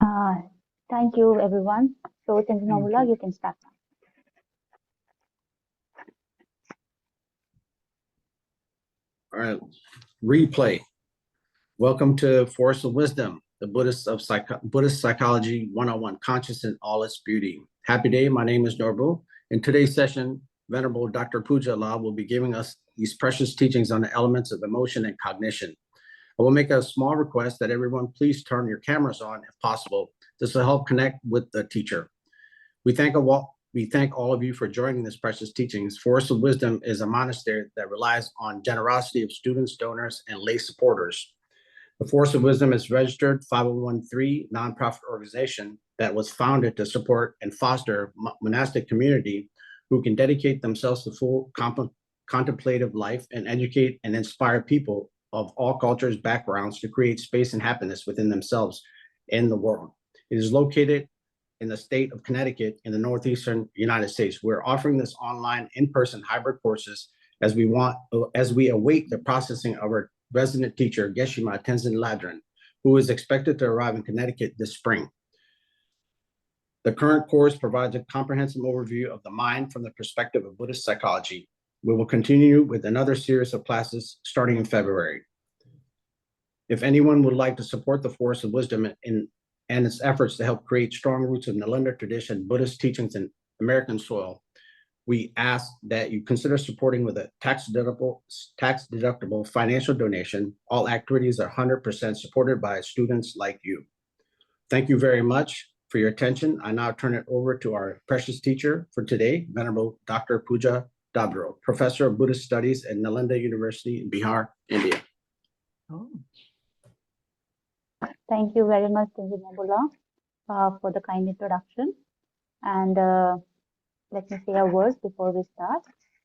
Uh, Thank you, everyone. So, Tenzin, you can start now. All right, replay. Welcome to Force of Wisdom, the Buddhist Psychology 101, Conscious in All Its Beauty. Happy day, my name is Norbu. In today's session, Venerable Dr. Pooja Dabral will be giving us these precious teachings on the elements of emotion and cognition. I will make a small request that everyone please turn your cameras on if possible. This will help connect with the teacher. We thank all of you for joining this precious teachings. Force of Wisdom is a monastery that relies on generosity of students, donors, and lay supporters. The Force of Wisdom is registered 501(c) nonprofit organization that was founded to support and foster monastic community who can dedicate themselves to full contemplative life and educate and inspire people of all cultures, backgrounds to create space and happiness within themselves and the world. It is located in the state of Connecticut in the northeastern United States. We're offering this online in-person hybrid courses as we await the processing of our resident teacher, Geshe-la Tenzin, who is expected to arrive in Connecticut this spring. The current course provides a comprehensive overview of the mind from the perspective of Buddhist psychology. We will continue with another series of classes starting in February. If anyone would like to support the Force of Wisdom and its efforts to help create strong roots of Nalanda tradition, Buddhist teachings in American soil, we ask that you consider supporting with a tax-deductible financial donation. All activities are 100% supported by students like you. Thank you very much for your attention. I now turn it over to our precious teacher for today, Venerable Dr. Pooja Dabral, Professor of Buddhist Studies at Nalanda University in Bihar, India. Oh. Thank you very much, Tenzin, for the kind introduction. And let me say a verse before we start.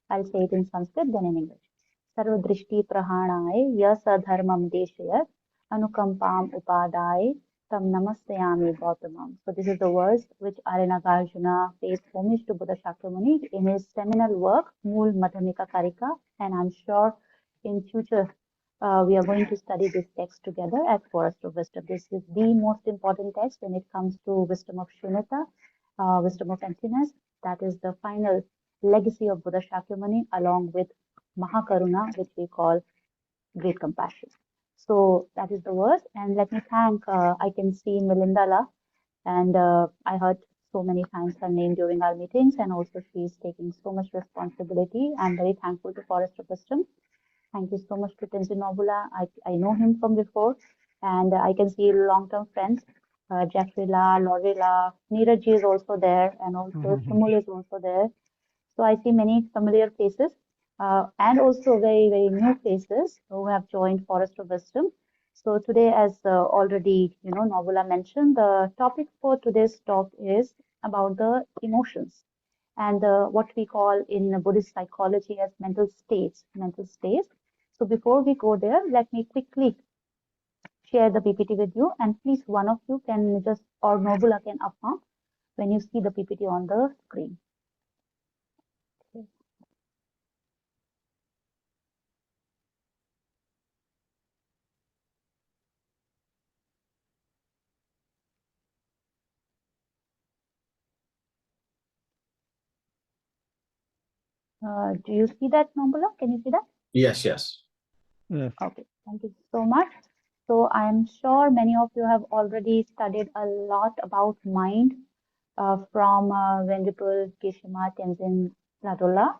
I'll say it in Sanskrit, then in English. Sarva drishti prahanaye yasa dharmam deshayat anukampam upadaye tam namastyami Gautamam. So this is the verse which Nagarjuna pays homage to Buddha Shakyamuni in his seminal work, Mool Madhyamika Karika, and I'm sure in future we are going to study this text together at Forest of Wisdom. This is the most important text when it comes to wisdom of Shunyata, wisdom of emptiness. That is the final legacy of Buddha Shakyamuni along with Mahakaruna, which we call great compassion. So that is the verse. And let me thank, I can see Nalanda, and I heard so many times her name during our meetings, and also she's taking so much responsibility. I'm very thankful to Forest of Wisdom. Thank you so much to Tenzin Nobula. I know him from before, and I can see long-term friends. Jeffrey La, Lori La, Neeraj is also there, and also Shumul is also there. So I see many familiar faces, and also very, very new faces who have joined Forest of Wisdom. So today, as already Nobula mentioned, the topic for today's talk is about the emotions and what we call in Buddhist psychology as mental states. So before we go there, let me quickly share the PPT with you, and please one of you can just, or Nobula can affirm when you see the PPT on the screen. Okay. Do you see that, Nobula? Can you see that? Yes, yes. Okay, thank you so much. So I'm sure many of you have already studied a lot about mind from Venerable Geshe-la Tenzin Ladola,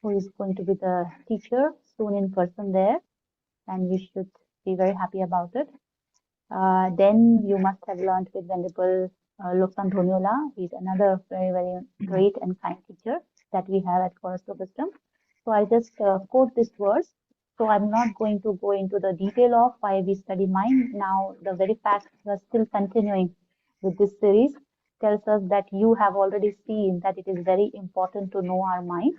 who is going to be the teacher soon in person there, and we should be very happy about it. Then you must have learned with Venerable Loksan Dhoniola. He's another very, very great and kind teacher that we have at Forest of Wisdom. So I just quote this verse. So I'm not going to go into the detail of why we study mind. Now, the very fact we are still continuing with this series tells us that you have already seen that it is very important to know our mind,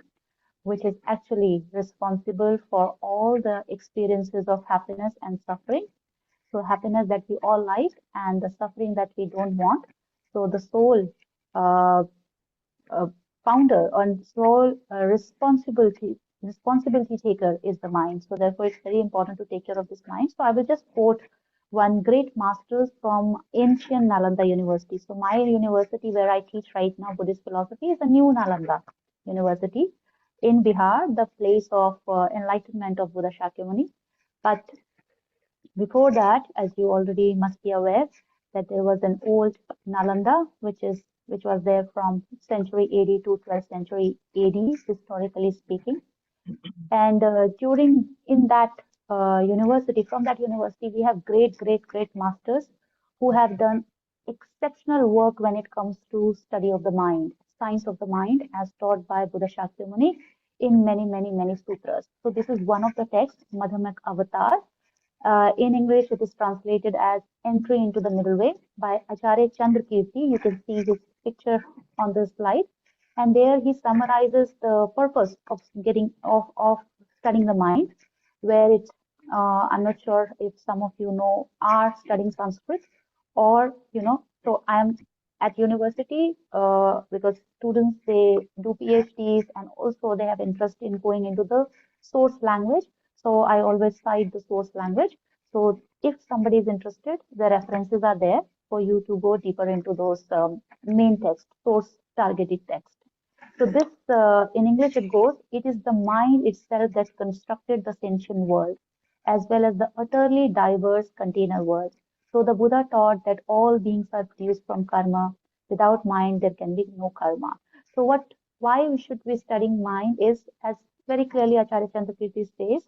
which is actually responsible for all the experiences of happiness and suffering. So happiness that we all like and the suffering that we don't want. So the sole founder and sole responsibility taker is the mind. So therefore, it's very important to take care of this mind. So I will just quote one great masters from ancient Nalanda University. So my university where I teach right now Buddhist philosophy is the new Nalanda University in Bihar, the place of enlightenment of Buddha Shakyamuni. But before that, as you already must be aware, that there was an old Nalanda, which was there from century AD to 12th century AD, historically speaking. And during in that university, from that university, we have great masters who have done exceptional work when it comes to study of the mind, science of the mind, as taught by Buddha Shakyamuni in many sutras. So this is one of the texts, Madhyamak Avatar. In English, it is translated as Entry into the Middle Way by Acharya Chandrakirti. You can see his picture on the slide. And there he summarizes the purpose of studying the mind, where it's, I'm not sure if some of you know, are studying Sanskrit or, so I'm at university because students, they do PhDs and also they have interest in going into the source language. So I always cite the source language. So if somebody is interested, the references are there for you to go deeper into those main text, source targeted text. So this, in English it goes, it is the mind itself that constructed the sentient world, as well as the utterly diverse container world. So the Buddha taught that all beings are produced from karma. Without mind, there can be no karma. So why we should be studying mind is, as very clearly Acharya Chandrakirti says,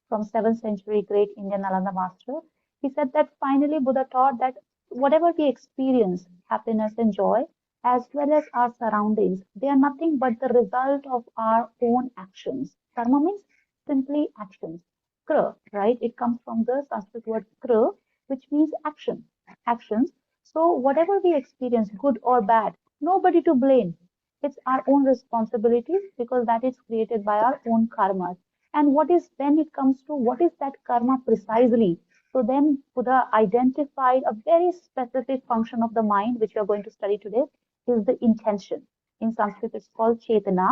from 7th century great Indian Nalanda master, he said that finally Buddha taught that whatever we experience, happiness and joy, as well as our surroundings, they are nothing but the result of our own actions. Karma means simply actions. Kra, right? It comes from the Sanskrit word kra, which means action. Actions. So whatever we experience, good or bad, nobody to blame. It's our own responsibility because that is created by our own karmas. And what is, when it comes to what is that karma precisely? So then Buddha identified a very specific function of the mind, which we are going to study today, is the intention. In Sanskrit, it's called Chetana.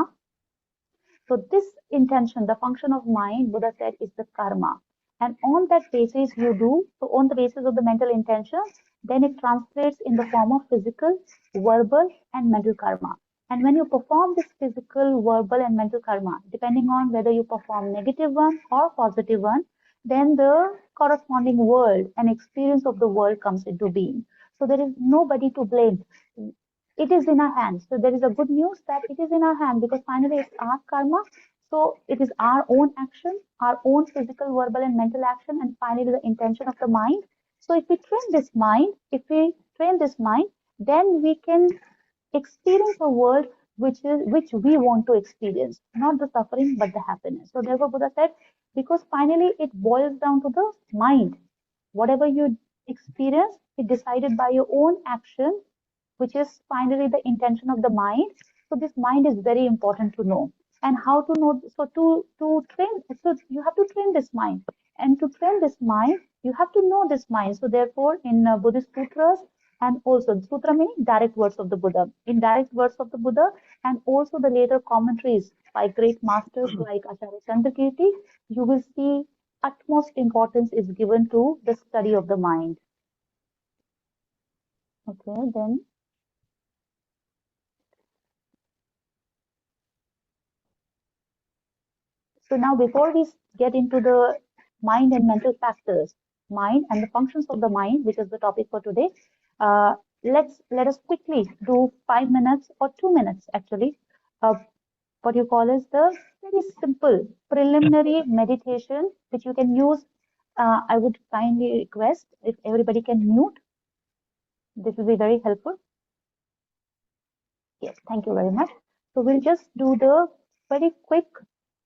So this intention, the function of mind, Buddha said, is the karma. And on that basis, you do, so on the basis of the mental intention, then it translates in the form of physical, verbal, and mental karma. And when you perform this physical, verbal, and mental karma, depending on whether you perform negative one or positive one, then the corresponding world and experience of the world comes into being. So there is nobody to blame. It is in our hands. So there is a good news that it is in our hand because finally it's our karma. So it is our own action, our own physical, verbal, and mental action, and finally the intention of the mind. So if we train this mind, then we can experience a world which we want to experience, not the suffering but the happiness. So therefore Buddha said, because finally it boils down to the mind. Whatever you experience is decided by your own action, which is finally the intention of the mind. So this mind is very important to know. And how to know? So to train, so you have to train this mind. And to train this mind, you have to know this mind. So therefore, in Buddhist sutras, and also sutra meaning direct words of the Buddha, in direct words of the Buddha, and also the later commentaries by great masters like Acharya Chandrakirti, you will see utmost importance is given to the study of the mind. Okay, then. So now before we get into the mind and mental factors, mind and the functions of the mind, which is the topic for today, let us quickly do 5 minutes or 2 minutes actually. What you call is the very simple preliminary meditation, which you can use. I would kindly request if everybody can mute. This will be very helpful. Yes, thank you very much. So we'll just do the very quick,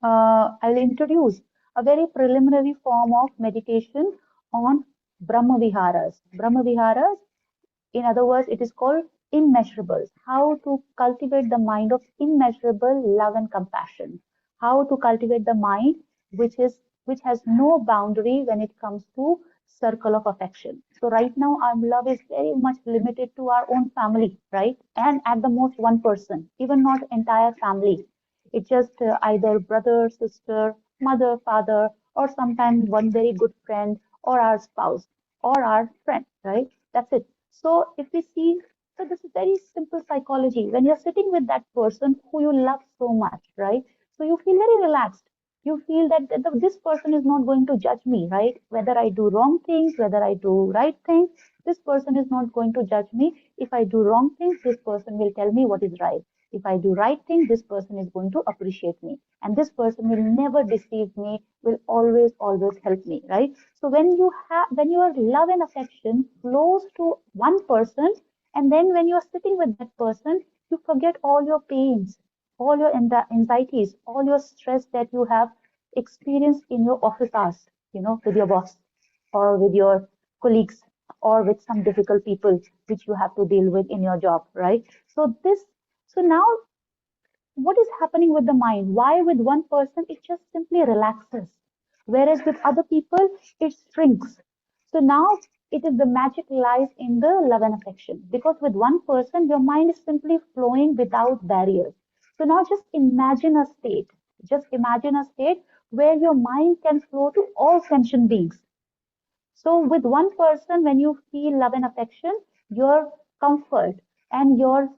I'll introduce a very preliminary form of meditation on Brahma Viharas. Brahma Viharas, in other words, it is called immeasurables. How to cultivate the mind of immeasurable love and compassion. How to cultivate the mind which has no boundary when it comes to circle of affection. So right now our love is very much limited to our own family, right? And at the most one person, even not entire family. It's just either brother, sister, mother, father, or sometimes one very good friend or our spouse. or our friend, right? That's it. So if we see, so this is very simple psychology. When you're sitting with that person who you love so much, right? So you feel very relaxed. You feel that this person is not going to judge me, right? Whether I do wrong things, whether I do right things, this person is not going to judge me. If I do wrong things, this person will tell me what is right. If I do right things, this person is going to appreciate me. And this person will never deceive me, will always help me, right? So when your love and affection flows to one person, and then when you're sitting with that person, you forget all your pains, all your anxieties, all your stress that you have experienced in your office hours, with your boss or with your colleagues or with some difficult people which you have to deal with in your job, right? So now what is happening with the mind? Why with one person it just simply relaxes, whereas with other people it shrinks. So now it is the magic lies in the love and affection, because with one person your mind is simply flowing without barriers. So now just imagine a state where your mind can flow to all sentient beings. So with one person, when you feel love and affection, your comfort and your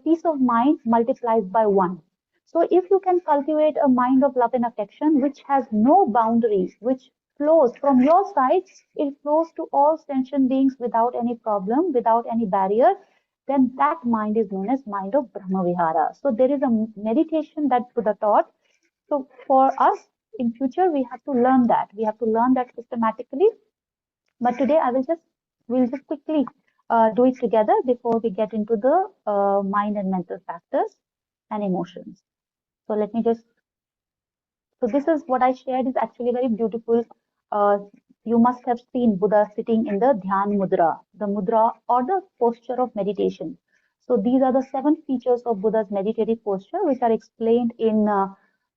peace of mind multiplies by one. So if you can cultivate a mind of love and affection which has no boundaries, which flows from your side, it flows to all sentient beings without any problem, without any barrier, then that mind is known as mind of Brahma Vihara. So there is a meditation that Buddha taught. So for us in future, we have to learn that. We have to learn that systematically, but today we'll just quickly do it together before we get into the mind and mental factors and emotions. So let me just, so this is what I shared is actually very beautiful. Uh, you must have seen Buddha sitting in the Dhyan Mudra, the mudra or the posture of meditation. So these are the 7 features of Buddha's meditative posture, which are explained in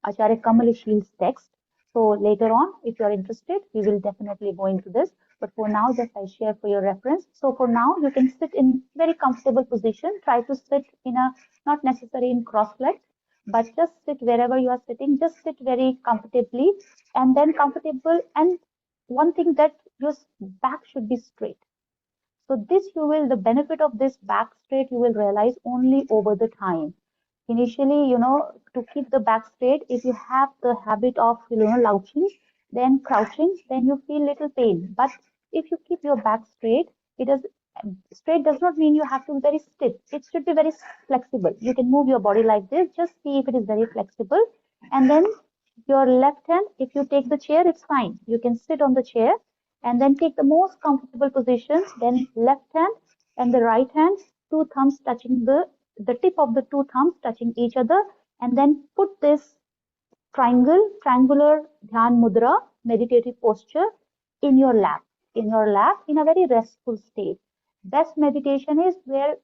Acharya Kamalishil's text. So later on, if you are interested, we will definitely go into this. But for now, just I share for your reference. So for now, you can sit in very comfortable position. Try to sit in a, not necessarily in cross-legged, but just sit wherever you are sitting. Just sit very comfortably, and then comfortable. And one thing, that your back should be straight. So this the benefit of this back straight, you will realize only over the time. Initially, to keep the back straight, if you have the habit of, louching, then crouching, then you feel little pain. But if you keep your back straight, it is straight does not mean you have to be very stiff. It should be very flexible. You can move your body like this. Just see if it is very flexible. And then your left hand, if you take the chair, it's fine. You can sit on the chair and then take the most comfortable position. Then left hand and the right hand, two thumbs touching the tip of the two thumbs touching each other, and then put this triangular dhyan mudra meditative posture in your lap, in a very restful state. Best meditation is where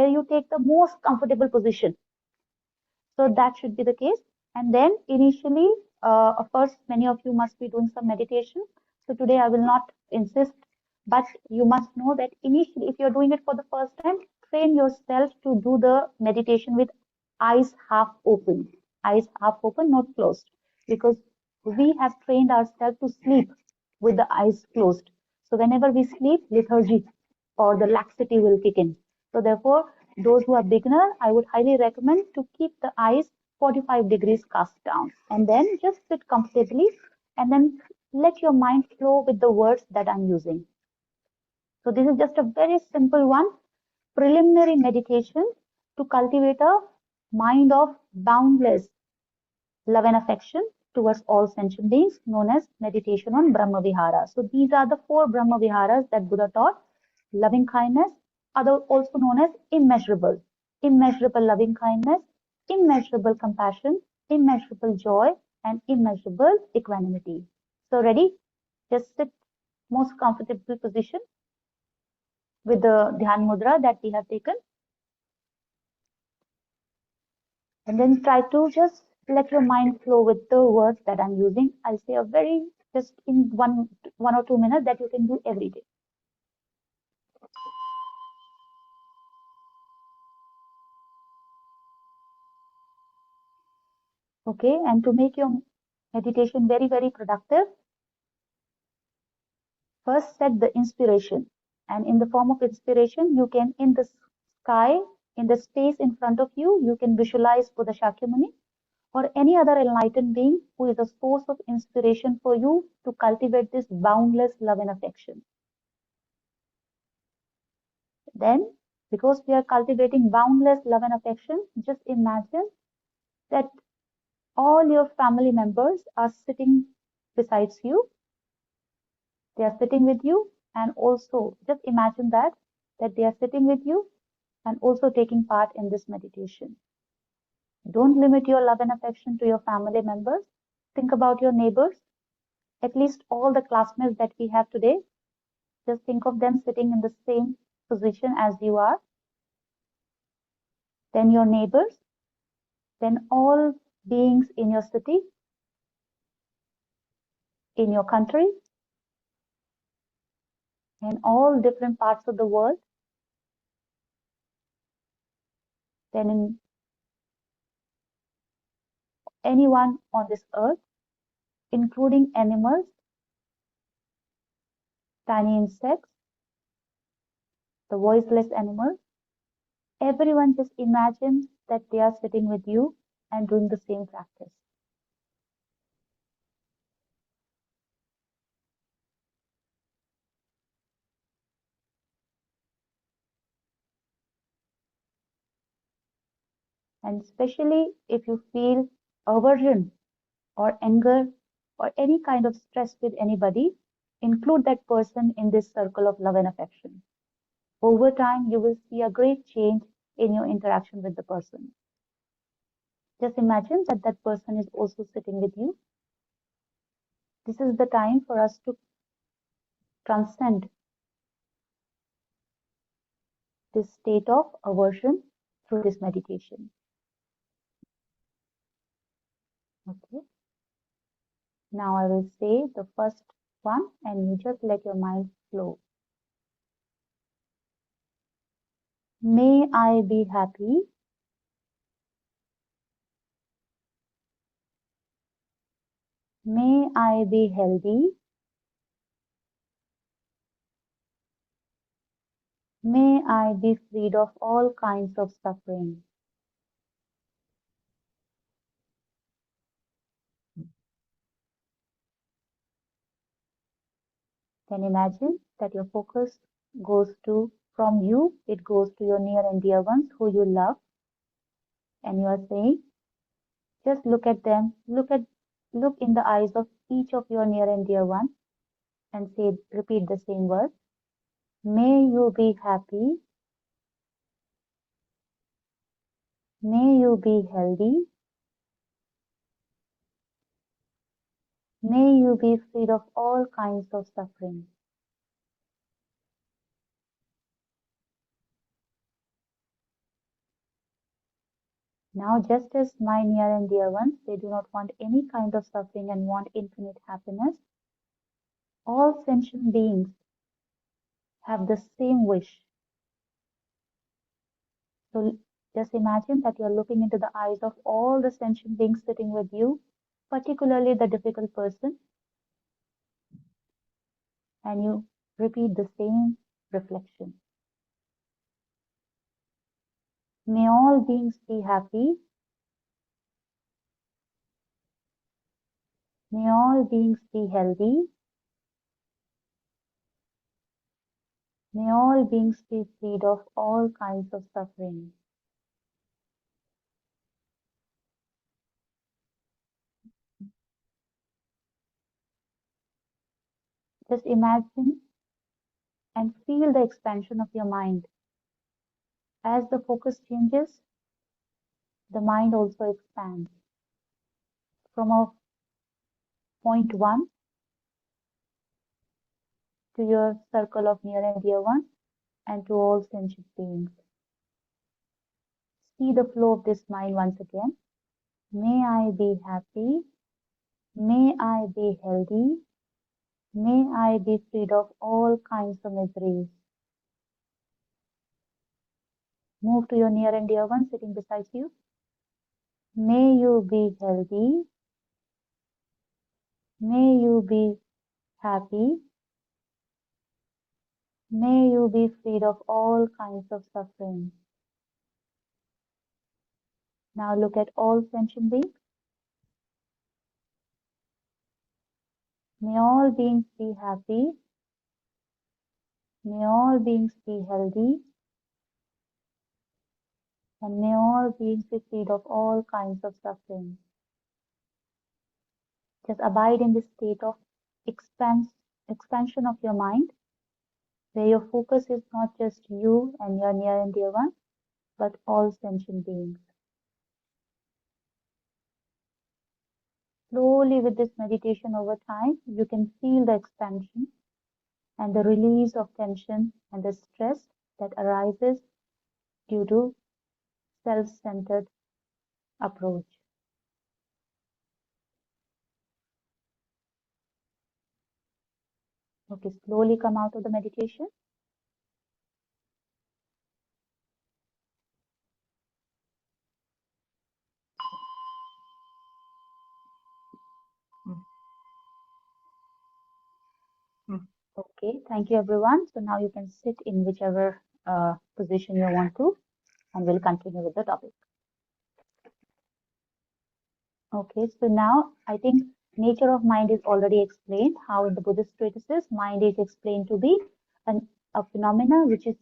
you take the most comfortable position. So that should be the case. And then initially, of course, many of you must be doing some meditation. So today I will not insist, but you must know that initially, if you're doing it for the first time, train yourself to do the meditation with eyes half open, not closed, because we have trained ourselves to sleep with the eyes closed. So whenever we sleep, lethargy or the laxity will kick in. So therefore, those who are beginner, I would highly recommend to keep the eyes 45 degrees cast down, and then just sit comfortably, and then let your mind flow with the words that I'm using. So this is just a very simple one, preliminary meditation to cultivate a mind of boundless love and affection towards all sentient beings, known as meditation on Brahma Vihara. So these are the 4 Brahma Viharas that Buddha taught: loving kindness, also known as immeasurable, immeasurable loving kindness, immeasurable compassion, immeasurable joy, and immeasurable equanimity. So ready? Just sit most comfortable position with the Dhyan Mudra that we have taken. And then try to just let your mind flow with the words that I'm using. I'll say a very, just in one or 2 minutes, that you can do every day. Okay, and to make your meditation very, very productive, First, set the inspiration. And in the form of inspiration, you can, in the sky, in the space in front of you, you can visualize Buddha Shakyamuni or any other enlightened being who is a source of inspiration for you to cultivate this boundless love and affection. Then, because we are cultivating boundless love and affection, just imagine that all your family members are sitting besides you. They are sitting with you, and also just imagine that they are sitting with you and also taking part in this meditation. Don't limit your love and affection to your family members. Think about your neighbors, at least all the classmates that we have today. Just think of them sitting in the same position as you are. Then your neighbors, then all beings in your city, in your country, in all different parts of the world, then in anyone on this earth, including animals, tiny insects, the voiceless animals. Everyone just imagine that they are sitting with you and doing the same practice. And especially if you feel aversion or anger or any kind of stress with anybody, include that person in this circle of love and affection. Over time, you will see a great change in your interaction with the person. Just imagine that that person is also sitting with you. This is the time for us to transcend this state of aversion through this meditation. Okay. Now I will say the first one and you just let your mind flow. May I be happy. May I be healthy. May I be freed of all kinds of suffering. Then imagine that your focus goes to, from you, it goes to your near and dear ones who you love. And you are saying, just look at them, look in the eyes of each of your near and dear ones and say, repeat the same word. May you be happy. May you be healthy. May you be freed of all kinds of suffering. Now, just as my near and dear ones, they do not want any kind of suffering and want infinite happiness, all sentient beings have the same wish. So just imagine that you're looking into the eyes of all the sentient beings sitting with you, particularly the difficult person, and you repeat the same reflection. May all beings be happy. May all beings be healthy. May all beings be freed of all kinds of suffering. Just imagine and feel the expansion of your mind. As the focus changes, the mind also expands from a point one to your circle of near and dear ones and to all sentient beings. See the flow of this mind once again. May I be happy. May I be healthy. May I be freed of all kinds of miseries. Move to your near and dear one sitting beside you. May you be healthy. May you be happy. May you be freed of all kinds of suffering. Now look at all sentient beings. May all beings be happy. May all beings be healthy. And may all beings be freed of all kinds of suffering. Just abide in this state of expansion of your mind, where your focus is not just you and your near and dear one, but all sentient beings. Slowly with this meditation over time, you can feel the expansion and the release of tension and the stress that arises due to self-centered approach. Okay, slowly come out of the meditation. Okay, thank you everyone. So now you can sit in whichever position you want to, and we'll continue with the topic. Okay, so now I think nature of mind is already explained, how in the Buddhist treatises, mind is explained to be a phenomena which has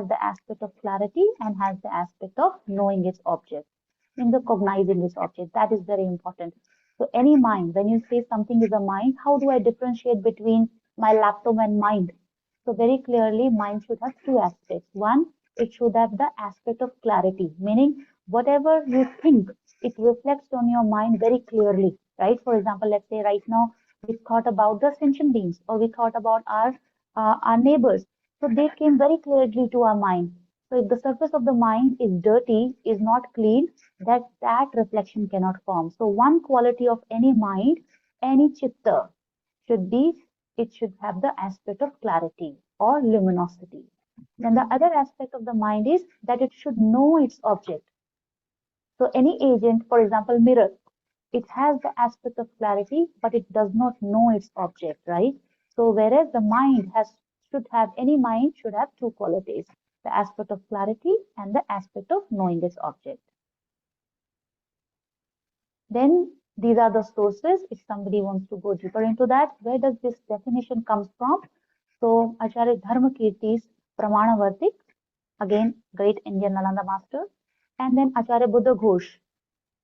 the aspect of clarity and has the aspect of knowing its object, in the cognizing its object. That is very important. So any mind, when you say something is a mind, how do I differentiate between my laptop and mind? So very clearly, mind should have two aspects. One, it should have the aspect of clarity, meaning whatever you think, it reflects on your mind very clearly, right? For example, let's say right now we thought about the sentient beings, or we thought about our neighbors. So they came very clearly to our mind. So if the surface of the mind is dirty, is not clean, that reflection cannot form. So one quality of any mind, any chitta, should be, it should have the aspect of clarity or luminosity. Then the other aspect of the mind is that it should know its object. So any agent, for example, mirror, it has the aspect of clarity, but it does not know its object, right? So whereas the mind any mind should have two qualities, the aspect of clarity and the aspect of knowing its object. Then these are the sources. If somebody wants to go deeper into that, where does this definition comes from? So Acharya Dharmakirti's Pramanavartik, again, great Indian Nalanda master, and then Acharya Buddha Ghosh,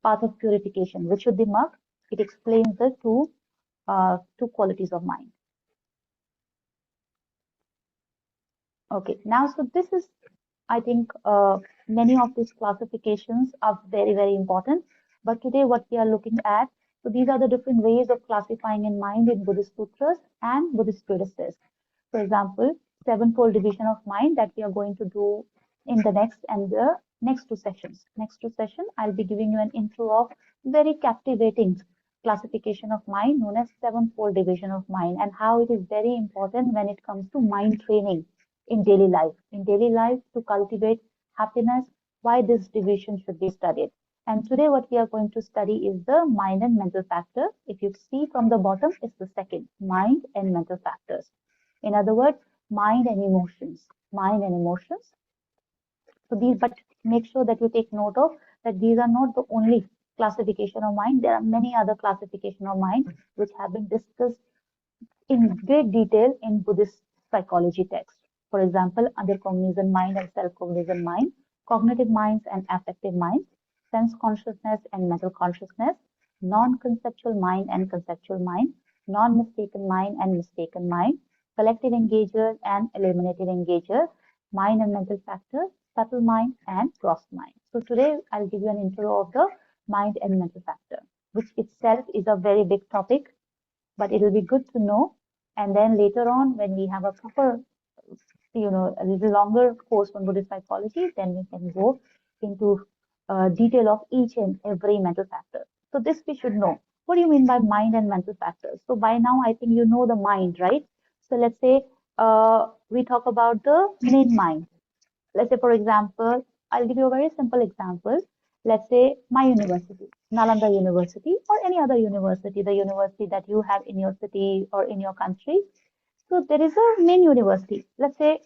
Path of Purification, Vishuddhimagga. It explains the two qualities of mind. Okay, now so this is, I think, many of these classifications are very, very important. But today what we are looking at, so these are the different ways of classifying in mind in Buddhist sutras and Buddhist treatises. For example, sevenfold division of mind that we are going to do in the next two sessions. Next two sessions, I'll be giving you an intro of very captivating classification of mind known as sevenfold division of mind, and how it is very important when it comes to mind training in daily life. In daily life, to cultivate happiness, why this division should be studied. And today what we are going to study is the mind and mental factor. If you see from the bottom, it's the second, mind and mental factors. In other words, mind and emotions. Mind and emotions. So these, but make sure that you take note of that these are not the only classification of mind. There are many other classification of mind which have been discussed in great detail in Buddhist psychology texts. For example, under cognizant mind and self-cognizant mind, cognitive minds and affective minds, sense consciousness and mental consciousness, non-conceptual mind and conceptual mind, non-mistaken mind and mistaken mind, collective engager and eliminative engager, mind and mental factor, subtle mind and gross mind. So today I'll give you an intro of the mind and mental factor, which itself is a very big topic, but it will be good to know. And then later on, when we have a proper, a little longer course on Buddhist psychology, then we can go into detail of each and every mental factor. So this we should know. What do you mean by mind and mental factors? So by now, I think you know the mind, right? So let's say we talk about the main mind. Let's say, for example, I'll give you a very simple example. Let's say my university, Nalanda University, or any other university, the university that you have in your city or in your country. So there is a main university. Let's say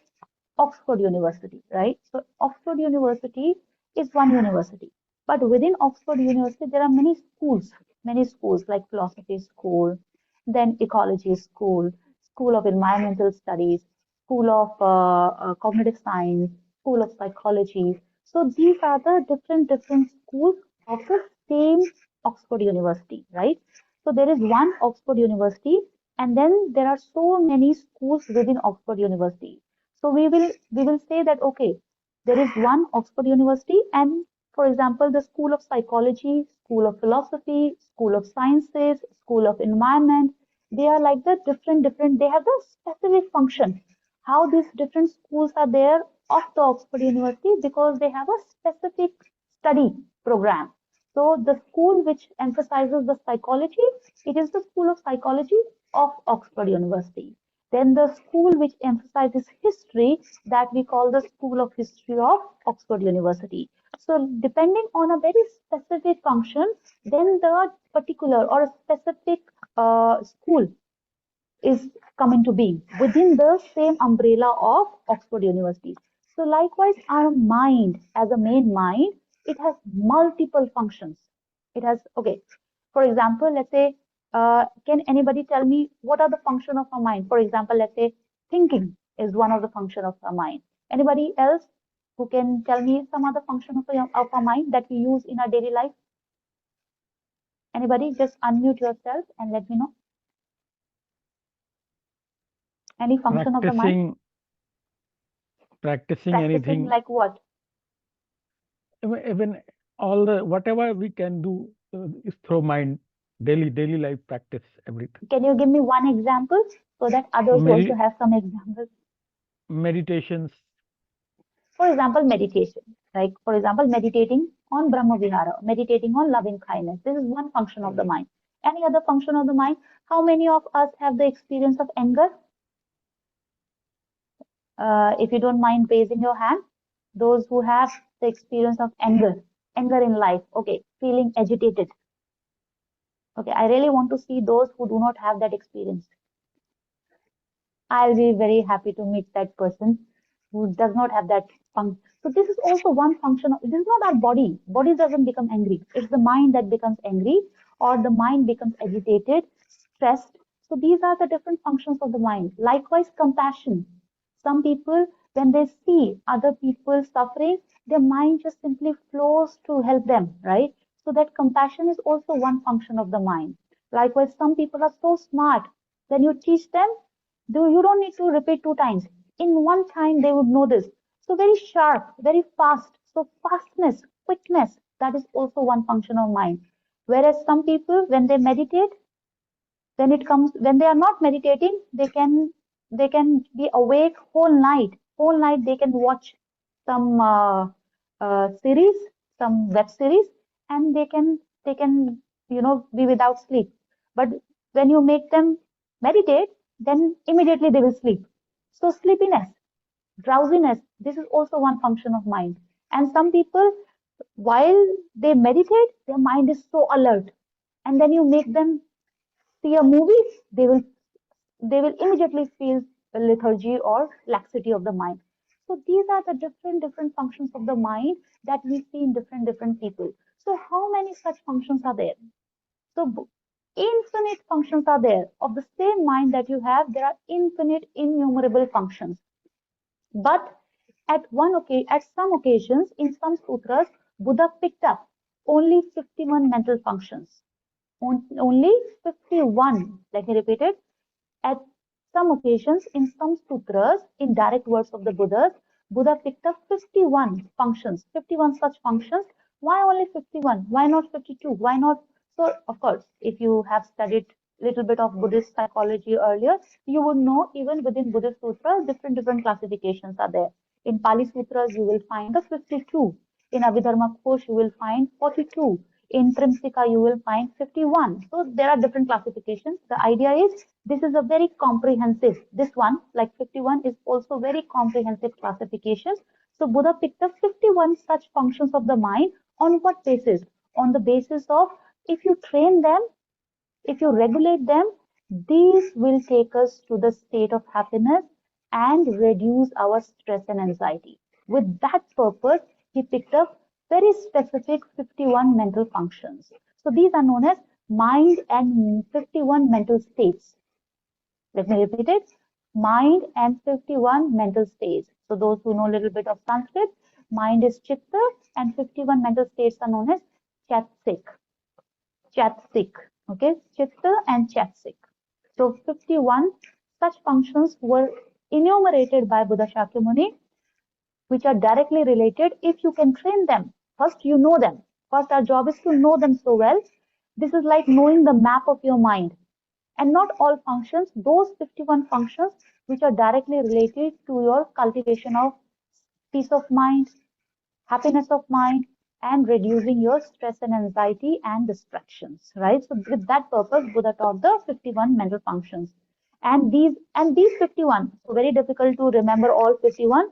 Oxford University, right? So Oxford University is one university. But within Oxford University, there are many schools like philosophy school, then ecology school, school of environmental studies, school of cognitive science, school of psychology. So these are the different schools of the same Oxford University, right? So there is one Oxford University, and then there are so many schools within Oxford University. So we will say that okay, there is one Oxford University, and for example, the School of Psychology, School of Philosophy, School of Sciences, School of Environment, they are like the different, they have the specific function. How these different schools are there of the Oxford University because they have a specific study program. So the school which emphasizes the psychology, it is the School of Psychology of Oxford University. Then the school which emphasizes history, that we call the School of History of Oxford University. So depending on a very specific function, then the particular or a specific school is come into being within the same umbrella of Oxford University. So likewise, our mind as a main mind, it has multiple functions. It has, okay, for example, let's say, can anybody tell me what are the function of our mind? For example, let's say thinking is one of the function of our mind. Anybody else who can tell me some other function of our mind that we use in our daily life? Anybody? Just unmute yourself and let me know. Any function of the mind? Practicing anything, like what? even all the whatever we can do is through mind, daily life practice, everything. Can you give me one example so that others also have some examples? Meditations. For example, meditation. Like, for example, meditating on Brahma Vihara, meditating on loving kindness. This is one function of the mind. Any other function of the mind? How many of us have the experience of anger? If you don't mind raising your hand, those who have the experience of anger in life, okay, feeling agitated. Okay, I really want to see those who do not have that experience. I'll be very happy to meet that person who does not have that function. So this is also one function of, this is not our body. Body doesn't become angry. It's the mind that becomes angry, or the mind becomes agitated, stressed. So these are the different functions of the mind. Likewise, compassion. Some people, when they see other people suffering, their mind just simply flows to help them, right? So that compassion is also one function of the mind. Likewise, some people are so smart. When you teach them, you don't need to repeat 2 times. In one time, they would know this. So very sharp, very fast. So fastness, quickness, that is also one function of mind. Whereas some people, when they meditate, when they are not meditating, they can be awake whole night. Whole night they can watch some series, some web series, and they can be without sleep. But when you make them meditate, then immediately they will sleep. So sleepiness, drowsiness, this is also one function of mind. And some people, while they meditate, their mind is so alert. And then you make them see a movie, they will immediately feel lethargy or laxity of the mind. So these are the different functions of the mind that we see in different people. So how many such functions are there? So infinite functions are there of the same mind that you have. There are infinite, innumerable functions. But at some occasions, in some sutras, Buddha picked up only 51 mental functions. Only 51. Let me repeat it. At some occasions, in some sutras, in direct words of the Buddha picked up 51 functions, 51 such functions. Why only 51? Why not 52? Why not? So, of course, if you have studied a little bit of Buddhist psychology earlier, you would know even within Buddhist sutras, different classifications are there. In Pali Sutras, you will find the 52. In Abhidharma Kosh, you will find 42. In Trimsika, you will find 51. So there are different classifications. The idea is this is a very comprehensive, this one, like 51, is also very comprehensive classification. So Buddha picked up 51 such functions of the mind. On what basis? On the basis of, if you train them, if you regulate them, these will take us to the state of happiness and reduce our stress and anxiety. With that purpose, he picked up very specific 51 mental functions. So these are known as mind and 51 mental states. Let me repeat it. Mind and 51 mental states. So those who know a little bit of Sanskrit, mind is chitta and 51 mental states are known as chatsik. Chatsik. Okay, chitta and chatsik. So 51 such functions were enumerated by Buddha Shakyamuni, which are directly related if you can train them. First, you know them. First, our job is to know them so well. This is like knowing the map of your mind. And not all functions, those 51 functions which are directly related to your cultivation of peace of mind, happiness of mind, and reducing your stress and anxiety and distractions, right? So with that purpose, Buddha taught the 51 mental functions. And these 51, so very difficult to remember all 51.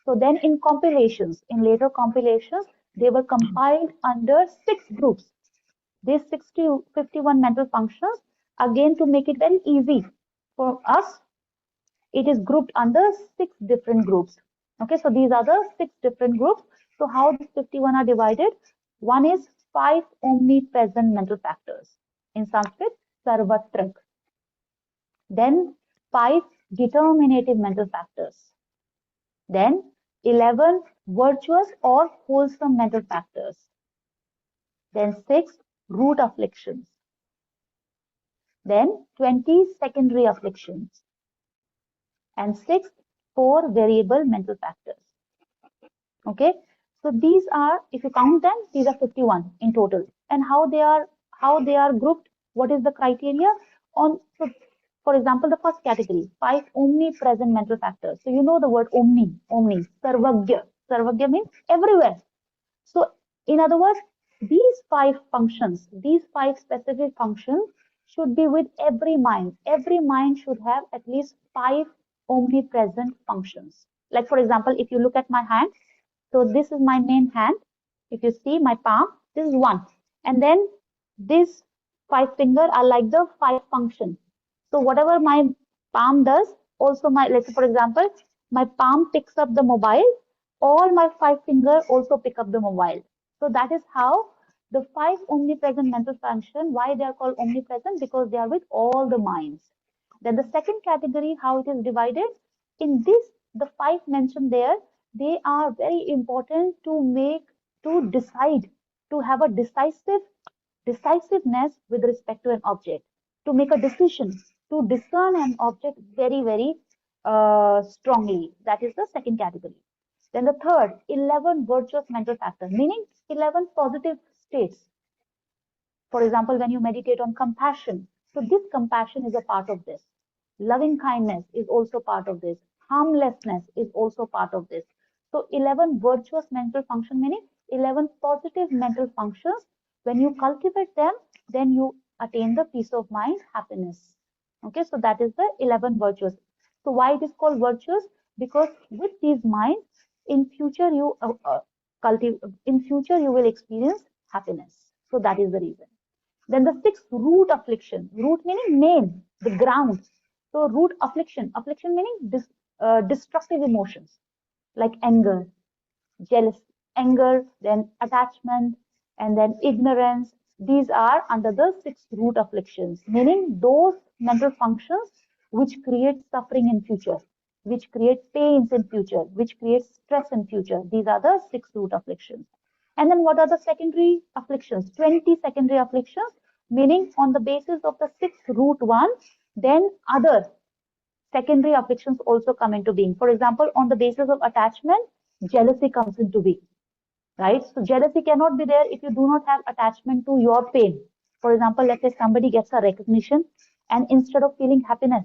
So then in compilations, in later compilations, they were compiled under 6 groups. These 51 mental functions, again to make it very easy for us, it is grouped under 6 different groups. Okay, so these are the 6 different groups. So how these 51 are divided? One is 5 omnipresent mental factors. In Sanskrit, sarvatrak. Then 5 determinative mental factors. Then 11 virtuous or wholesome mental factors. Then 6 root afflictions. Then 20 secondary afflictions. And 6 4 variable mental factors. Okay, so these are, if you count them, these are 51 in total. And how they are grouped, what is the criteria on? So for example, the first category, 5 omnipresent mental factors. So you know the word omni, sarvagya. Sarvagya means everywhere. So in other words, these 5 functions, these 5 specific functions should be with every mind. Every mind should have at least 5 omnipresent functions. Like for example, if you look at my hand, so this is my main hand. If you see my palm, this is 1. And then these 5 fingers are like the 5 functions. So whatever my palm does, also let's say for example, my palm picks up the mobile, all my 5 fingers also pick up the mobile. So that is how the 5 omnipresent mental function, why they are called omnipresent? Because they are with all the minds. Then the second category, how it is divided, in this, the 5 mentioned there, they are very important to decide, to have a decisiveness with respect to an object, to make a decision, to discern an object very, very strongly. That is the second category. Then the third, 11 virtuous mental factors, meaning 11 positive states. For example, when you meditate on compassion, so this compassion is a part of this. Loving kindness is also part of this. Harmlessness is also part of this. So 11 virtuous mental function, meaning 11 positive mental functions. When you cultivate them, then you attain the peace of mind, happiness. Okay, so that is the 11 virtuous. So why it is called virtuous? Because with these minds, in future you will experience happiness. So that is the reason. Then the 6th, root affliction. Root meaning main, the ground. So root affliction. Affliction meaning destructive emotions like anger, jealousy, then attachment, and then ignorance. These are under the 6 root afflictions, meaning those mental functions which create suffering in future, which create pains in future, which create stress in future. These are the 6 root afflictions. And then what are the secondary afflictions? 20 secondary afflictions, meaning on the basis of the 6th root one, then other secondary afflictions also come into being. For example, on the basis of attachment, jealousy comes into being, right? So jealousy cannot be there if you do not have attachment to your pain. For example, let's say somebody gets a recognition and instead of feeling happiness,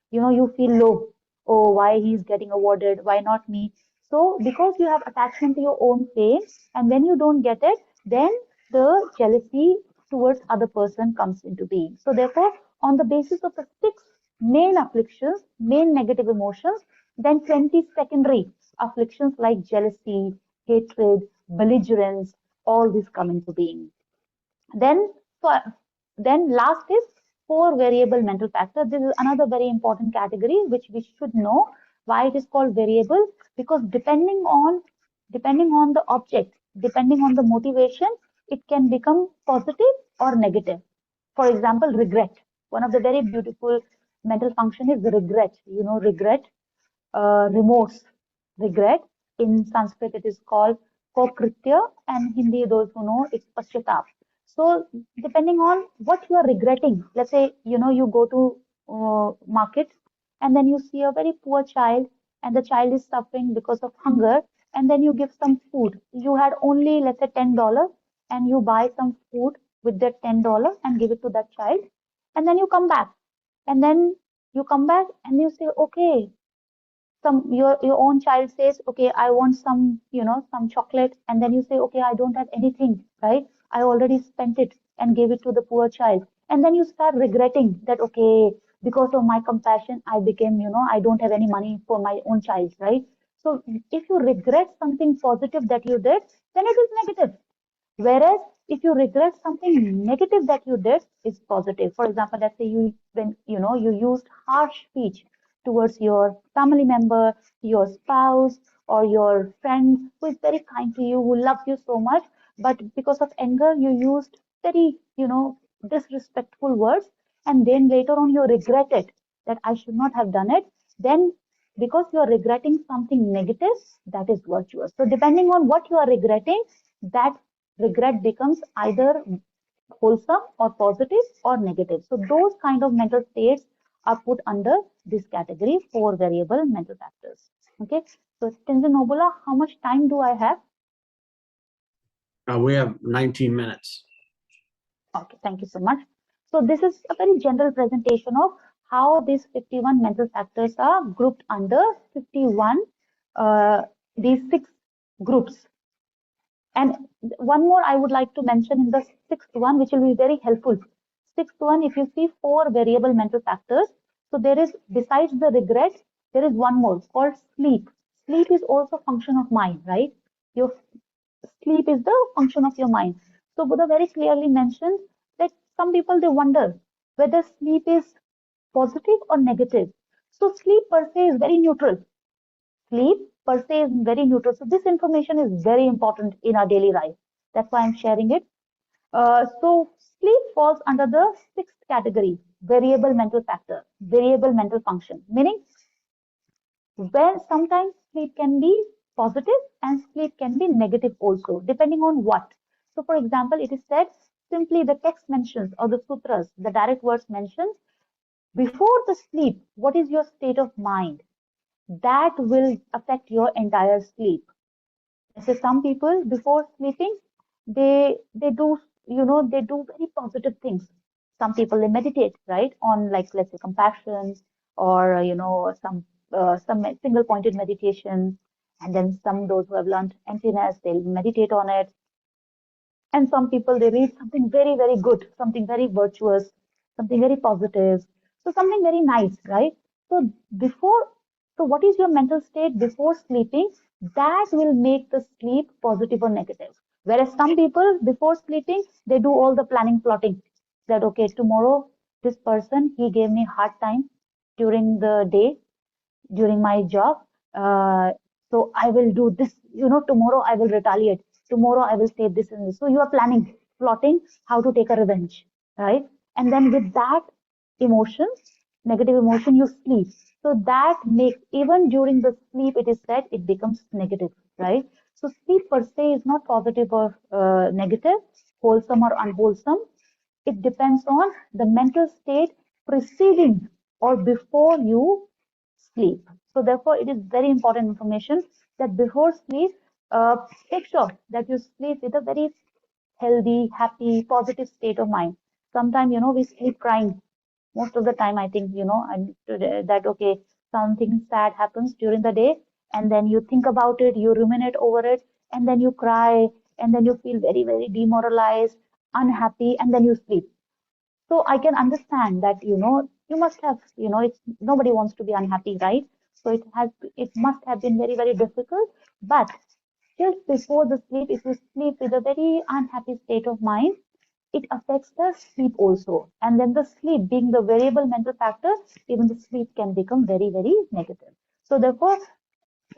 you feel low. Oh, why he's getting awarded? Why not me? So because you have attachment to your own pain, and when you don't get it, then the jealousy towards other person comes into being. So therefore, on the basis of the 6 main afflictions, main negative emotions, then 20 secondary afflictions like jealousy, hatred, belligerence, all these come into being. Then last is 4 variable mental factors. This is another very important category which we should know. Why it is called variable? Because depending on the object, depending on the motivation, it can become positive or negative. For example, regret. One of the very beautiful mental function is regret. Regret, remorse, regret. In Sanskrit, it is called kokritya, and Hindi, those who know, it's paschatap. So, depending on what you are regretting, let's say, you go to market and then you see a very poor child and the child is suffering because of hunger, and then you give some food. You had only, let's say, $10, and you buy some food with that $10 and give it to that child, and then you come back. And then you come back and you say, okay, your own child says, okay, I want some chocolate, and then you say, okay, I don't have anything, right? I already spent it and gave it to the poor child, and then you start regretting that, okay, because of my compassion, I became, I don't have any money for my own child, right? So if you regret something positive that you did, then it is negative. Whereas if you regret something negative that you did, it's positive. For example, let's say you used harsh speech towards your family member, your spouse, or your friend who is very kind to you, who loves you so much, but because of anger, you used very, disrespectful words, and then later on you regret it that I should not have done it. Then because you are regretting something negative, that is virtuous. So depending on what you are regretting, that regret becomes either wholesome or positive or negative. So those kind of mental states are put under this category, 4 variable mental factors. Okay. So Tenzin Nobula, how much time do I have? We have 19 minutes. Okay, thank you so much. So this is a very general presentation of how these 51 mental factors are grouped under 51, these 6 groups. And one more I would like to mention in the 6th one, which will be very helpful. 6th one, if you see 4 variable mental factors, so there is, besides the regret, there is one more called sleep. Sleep is also a function of mind, right? Your sleep is the function of your mind. So Buddha very clearly mentioned that some people, they wonder whether sleep is positive or negative. So sleep per se is very neutral. Sleep per se is very neutral. So this information is very important in our daily life. That's why I'm sharing it. So sleep falls under the 6th category, variable mental factor, variable mental function, meaning when sometimes sleep can be positive and sleep can be negative also, depending on what. So for example, it is said simply the text mentions or the sutras, the direct words mentions, before the sleep, what is your state of mind? That will affect your entire sleep. So some people before sleeping, they do, they do very positive things. Some people, they meditate, right, on, like, let's say, compassion, or some single pointed meditation. And then some, those who have learned emptiness, they'll meditate on it. And some people, they read something very, very good, something very virtuous, something very positive. So something very nice, right? So before, so what is your mental state before sleeping? That will make the sleep positive or negative. Whereas some people, before sleeping, they do all the planning, plotting. That, okay, tomorrow, this person, he gave me hard time during the day, during my job. So I will do this, tomorrow I will retaliate. Tomorrow I will say this and this. So you are planning, plotting how to take a revenge, right? And then with that emotion, negative emotion, you sleep. So that makes, even during the sleep, it is said it becomes negative, right? So sleep per se is not positive or negative, wholesome or unwholesome. It depends on the mental state preceding or before you sleep. So therefore, it is very important information that before sleep, make sure that you sleep with a very healthy, happy, positive state of mind. Sometimes, we sleep crying. Most of the time, I think, and that, okay, something sad happens during the day, and then you think about it, you ruminate over it, and then you cry, and then you feel very, very demoralized, unhappy, and then you sleep. So I can understand that, you must have, it's, nobody wants to be unhappy, right? So it must have been very, very difficult. But just before the sleep, if you sleep with a very unhappy state of mind, it affects the sleep also. And then the sleep being the variable mental factor, even the sleep can become very, very negative. So therefore,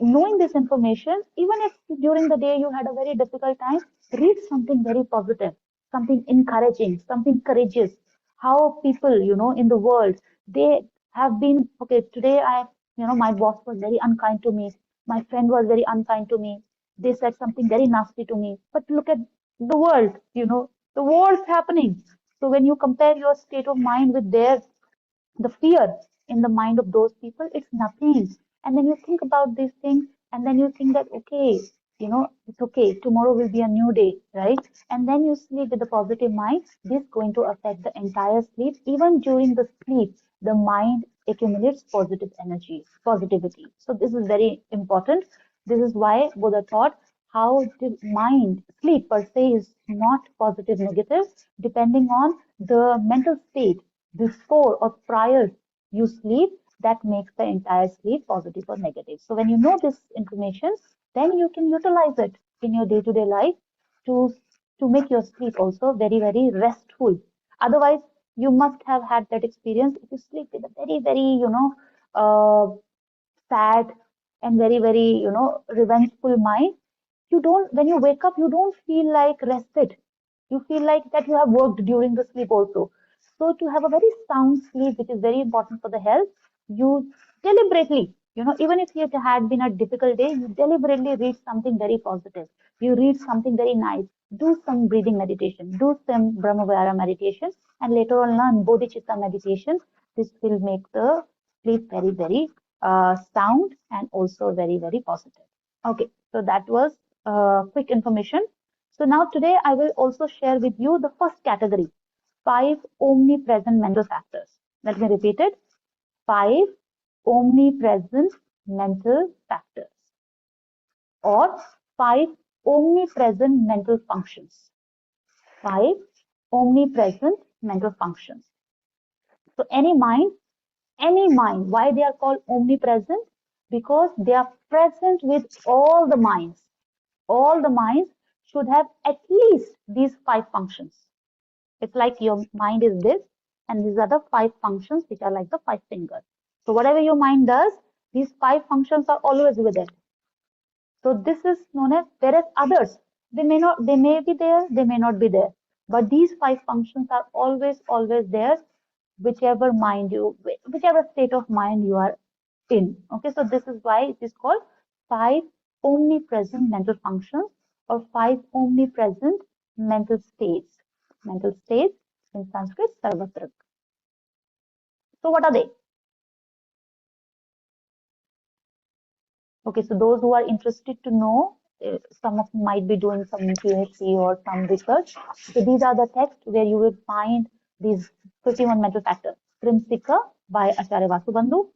knowing this information, even if during the day you had a very difficult time, read something very positive, something encouraging, something courageous. How people, in the world, they have been, okay, today my boss was very unkind to me. My friend was very unkind to me. They said something very nasty to me. But look at the world, the world's happening. So when you compare your state of mind with theirs, the fear in the mind of those people, it's nothing. And then you think about these things, and then you think that, okay, it's okay, tomorrow will be a new day, right? And then you sleep with a positive mind. This is going to affect the entire sleep. Even during the sleep, the mind accumulates positive energy, positivity. So this is very important. This is why Buddha thought how the mind sleep per se is not positive, negative, depending on the mental state before or prior you sleep, that makes the entire sleep positive or negative. So when you know this information, then you can utilize it in your day-to-day life to make your sleep also very, very restful. Otherwise, you must have had that experience if you sleep with a very, very, sad and very, very, revengeful mind. You don't, when you wake up, you don't feel like rested. You feel like that you have worked during the sleep also. So to have a very sound sleep, which is very important for the health, you deliberately, even if it had been a difficult day, you deliberately read something very positive. You read something very nice. Do some breathing meditation. Do some Brahmavihara meditation, and later on learn Bodhicitta meditation. This will make the sleep very, very sound and also very, very positive. Okay, so that was quick information. So now today I will also share with you the first category, 5 omnipresent mental factors. Let me repeat it. 5 omnipresent mental factors, or 5 omnipresent mental functions. 5 omnipresent mental functions. So any mind, why they are called omnipresent? Because they are present with all the minds. All the minds should have at least these 5 functions. It's like your mind is this, and these are the 5 functions which are like the 5 fingers. So whatever your mind does, these 5 functions are always with it. So this is known as, whereas others, they may be there, they may not be there. But these 5 functions are always, always there, whichever state of mind you are in. Okay, so this is why it is called 5 omnipresent mental functions, or 5 omnipresent mental states. Mental states in Sanskrit, sarvatra. So what are they? Okay, so those who are interested to know, some of you might be doing some PhD or some research. So these are the texts where you will find these 51 mental factors. Trimsika by Acharya Vasubandhu,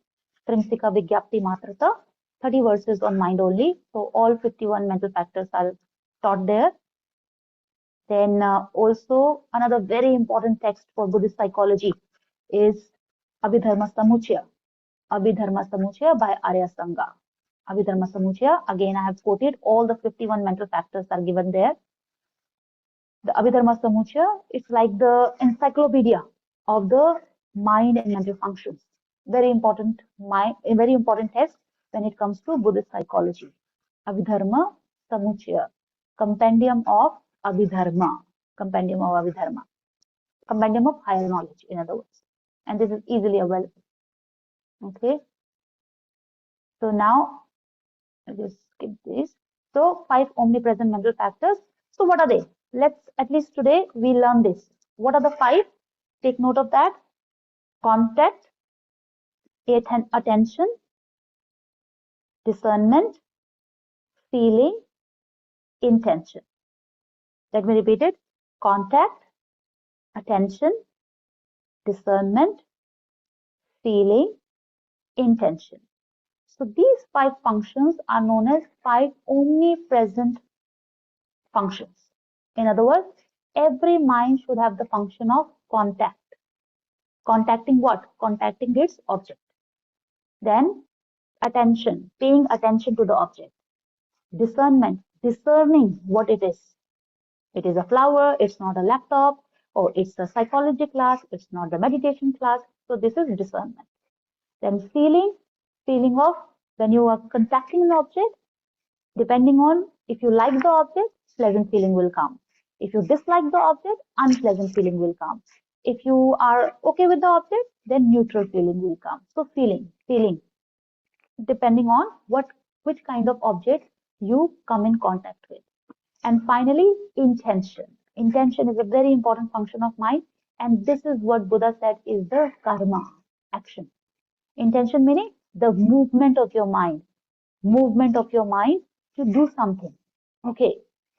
Trimsika Vigyapti Matrata, 30 verses on mind only. So all 51 mental factors are taught there. Then also another very important text for Buddhist psychology is Abhidharma Samuchaya. Abhidharma Samuchaya by Arya Sangha. Abhidharma Samuchaya, again I have quoted, all the 51 mental factors are given there. The Abhidharma Samuchaya, it's like the encyclopedia of the mind and mental functions. Very important text when it comes to Buddhist psychology. Abhidharma Samuchaya, compendium of Abhidharma, compendium of Abhidharma, compendium of higher knowledge, in other words. And this is easily available. Okay. So now I'll just skip this. So 5 omnipresent mental factors. So what are they? Let's, at least today, we learn this. What are the 5? Take note of that. Contact, attention, discernment, feeling, intention. Let me repeat it. Contact, attention, discernment, feeling, intention. So these 5 functions are known as 5 omnipresent functions. In other words, every mind should have the function of contact. Contacting what? Contacting its object. Then attention, paying attention to the object. Discernment, discerning what it is. It is a flower, it's not a laptop, or it's a psychology class, it's not the meditation class. So this is discernment. Then feeling of When you are contacting an object, depending on if you like the object, pleasant feeling will come. If you dislike the object, unpleasant feeling will come. If you are okay with the object, then neutral feeling will come. So feeling, depending on which kind of object you come in contact with. And finally, intention. Intention is a very important function of mind, and this is what Buddha said is the karma, action. Intention meaning the movement of your mind to do something. Okay,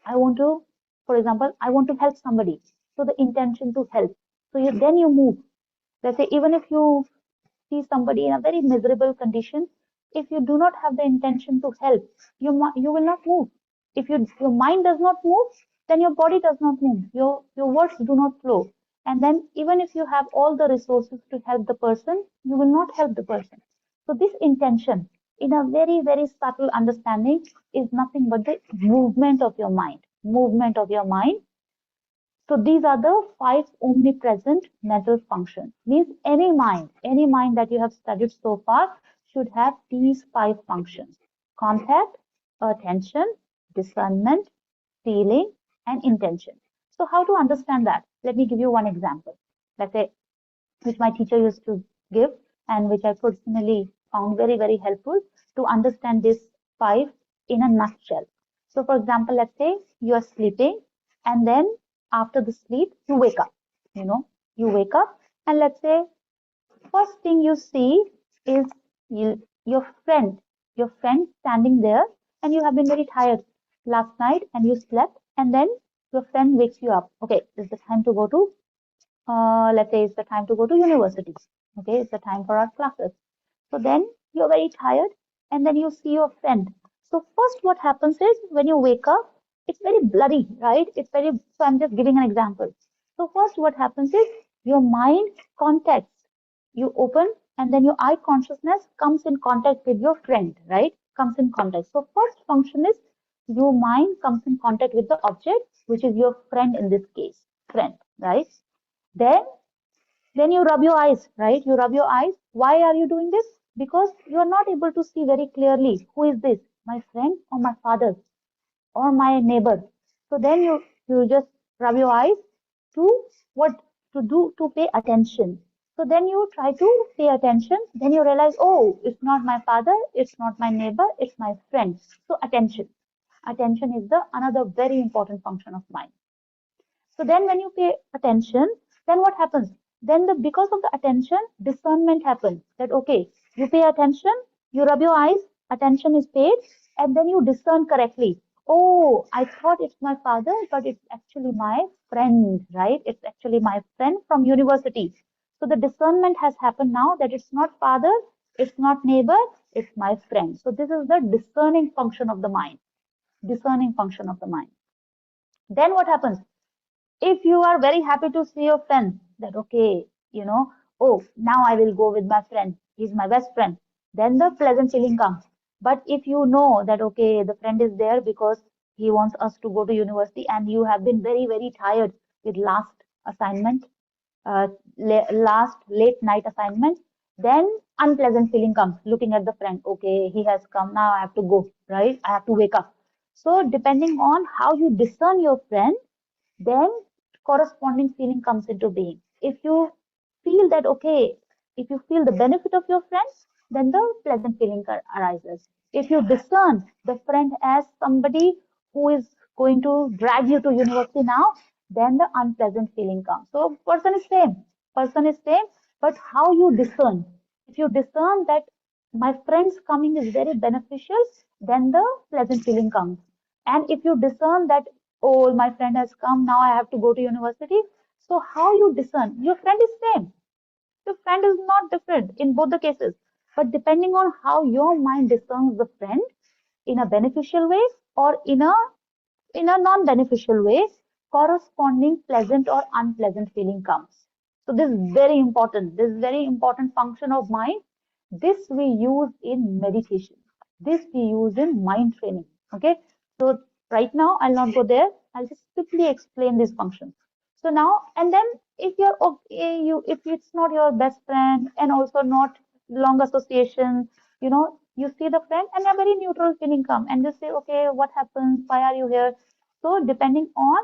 I want to, for example, I want to help somebody. So the intention to help. So then you move. Let's say even if you see somebody in a very miserable condition, if you do not have the intention to help, you will not move. If your mind does not move, then your body does not move. Your words do not flow. And then even if you have all the resources to help the person, you will not help the person. So this intention, in a very, very subtle understanding, is nothing but the movement of your mind. Movement of your mind. So these are the 5 omnipresent mental functions. Means any mind that you have studied so far should have these 5 functions. Contact, attention, discernment, feeling, and intention. So how to understand that? Let me give you one example. Let's say, which my teacher used to give and which I personally found very, very helpful to understand this 5 in a nutshell. So for example, let's say you are sleeping and then after the sleep, you wake up, you wake up and let's say first thing you see is your friend standing there and you have been very tired last night and you slept and then your friend wakes you up. Okay, it's the time to go to let's say it's the time to go to university. Okay, it's the time for our classes. So then you're very tired and then you see your friend. So first what happens is when you wake up, it's very blurry, right? So I'm just giving an example. So first what happens is your mind contacts, you open and then your eye consciousness comes in contact with your friend, right? Comes in contact. So first function is your mind comes in contact with the object, which is your friend in this case, friend, right? Then then you rub your eyes, right? You rub your eyes. Why are you doing this? Because you are not able to see very clearly who is this, my friend or my father or my neighbor. So then you just rub your eyes to what to pay attention. So then you try to pay attention. Then you realize, oh, it's not my father, it's not my neighbor, it's my friend. So attention. Attention is the another very important function of mind. So then when you pay attention, then what happens? Then because of the attention, discernment happens. That okay, you pay attention, you rub your eyes, attention is paid, and then you discern correctly. Oh, I thought it's my father, but it's actually my friend, right? It's actually my friend from university. So the discernment has happened now that it's not father, it's not neighbor, it's my friend. So this is the discerning function of the mind. Discerning function of the mind. Then what happens? If you are very happy to see your friend, that okay, oh, now I will go with my friend, he's my best friend, then the pleasant feeling comes. But if you know that okay, the friend is there because he wants us to go to university and you have been very, very tired with last assignment, last late night assignment, then unpleasant feeling comes looking at the friend. Okay, he has come, now I have to go, right? I have to wake up. So depending on how you discern your friend, then corresponding feeling comes into being. If you feel that, okay, if you feel the benefit of your friend, then the pleasant feeling arises. If you discern the friend as somebody who is going to drag you to university now, then the unpleasant feeling comes. So person is same, but how you discern. If you discern that my friend's coming is very beneficial, then the pleasant feeling comes. And if you discern that, oh, my friend has come, now I have to go to university. So how you discern? Your friend is same. Your friend is not different in both the cases. But depending on how your mind discerns the friend in a beneficial way or in a non-beneficial way, corresponding pleasant or unpleasant feeling comes. So this is very important. This is very important function of mind. This we use in meditation. This we use in mind training. Okay. So right now I'll not go there. I'll just quickly explain these functions. So now and then if you're okay, if it's not your best friend and also not long association, You see the friend and a very neutral feeling come and just say, okay, what happens? Why are you here? So depending on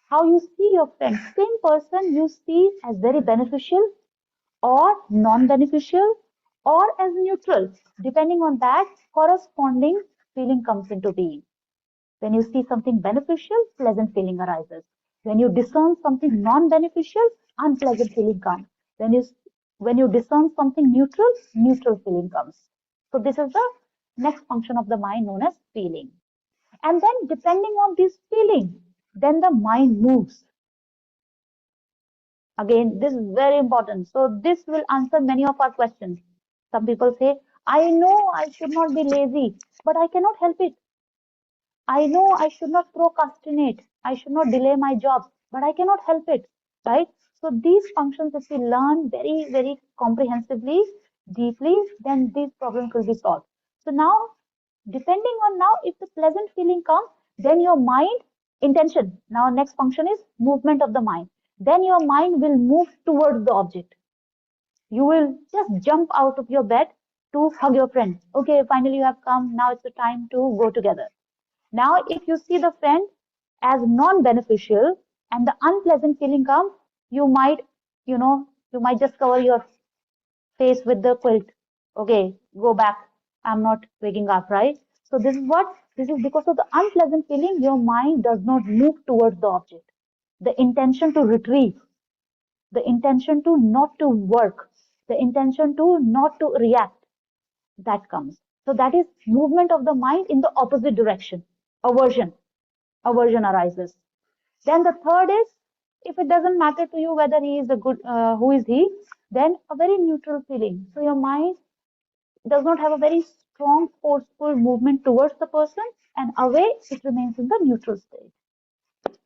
how you see your friend, same person you see as very beneficial or non-beneficial or as neutral. Depending on that, corresponding feeling comes into being. When you see something beneficial, pleasant feeling arises. When you discern something non-beneficial, unpleasant feeling comes. When you discern something neutral, neutral feeling comes. So this is the next function of the mind known as feeling. And then depending on this feeling, then the mind moves. Again, this is very important. So this will answer many of our questions. Some people say, I know I should not be lazy, but I cannot help it. I know I should not procrastinate. I should not delay my job, but I cannot help it, right? So these functions, if we learn very, very comprehensively, deeply, then these problems will be solved. So now, depending on now, if the pleasant feeling comes, then your mind, intention. Now, next function is movement of the mind. Then your mind will move towards the object. You will just jump out of your bed to hug your friend. Okay, finally you have come. Now it's the time to go together. Now, if you see the friend as non-beneficial and the unpleasant feeling comes, you might, you might just cover your face with the quilt. Okay, go back. I'm not waking up, right? So this is what? This is because of the unpleasant feeling, your mind does not move towards the object. The intention to retrieve, the intention to not to work, the intention to not to react, that comes. So that is movement of the mind in the opposite direction. Aversion. Aversion arises. Then the third is, if it doesn't matter to you whether he is a good, who is he, then a very neutral feeling. So your mind does not have a very strong, forceful movement towards the person, and away it remains in the neutral state.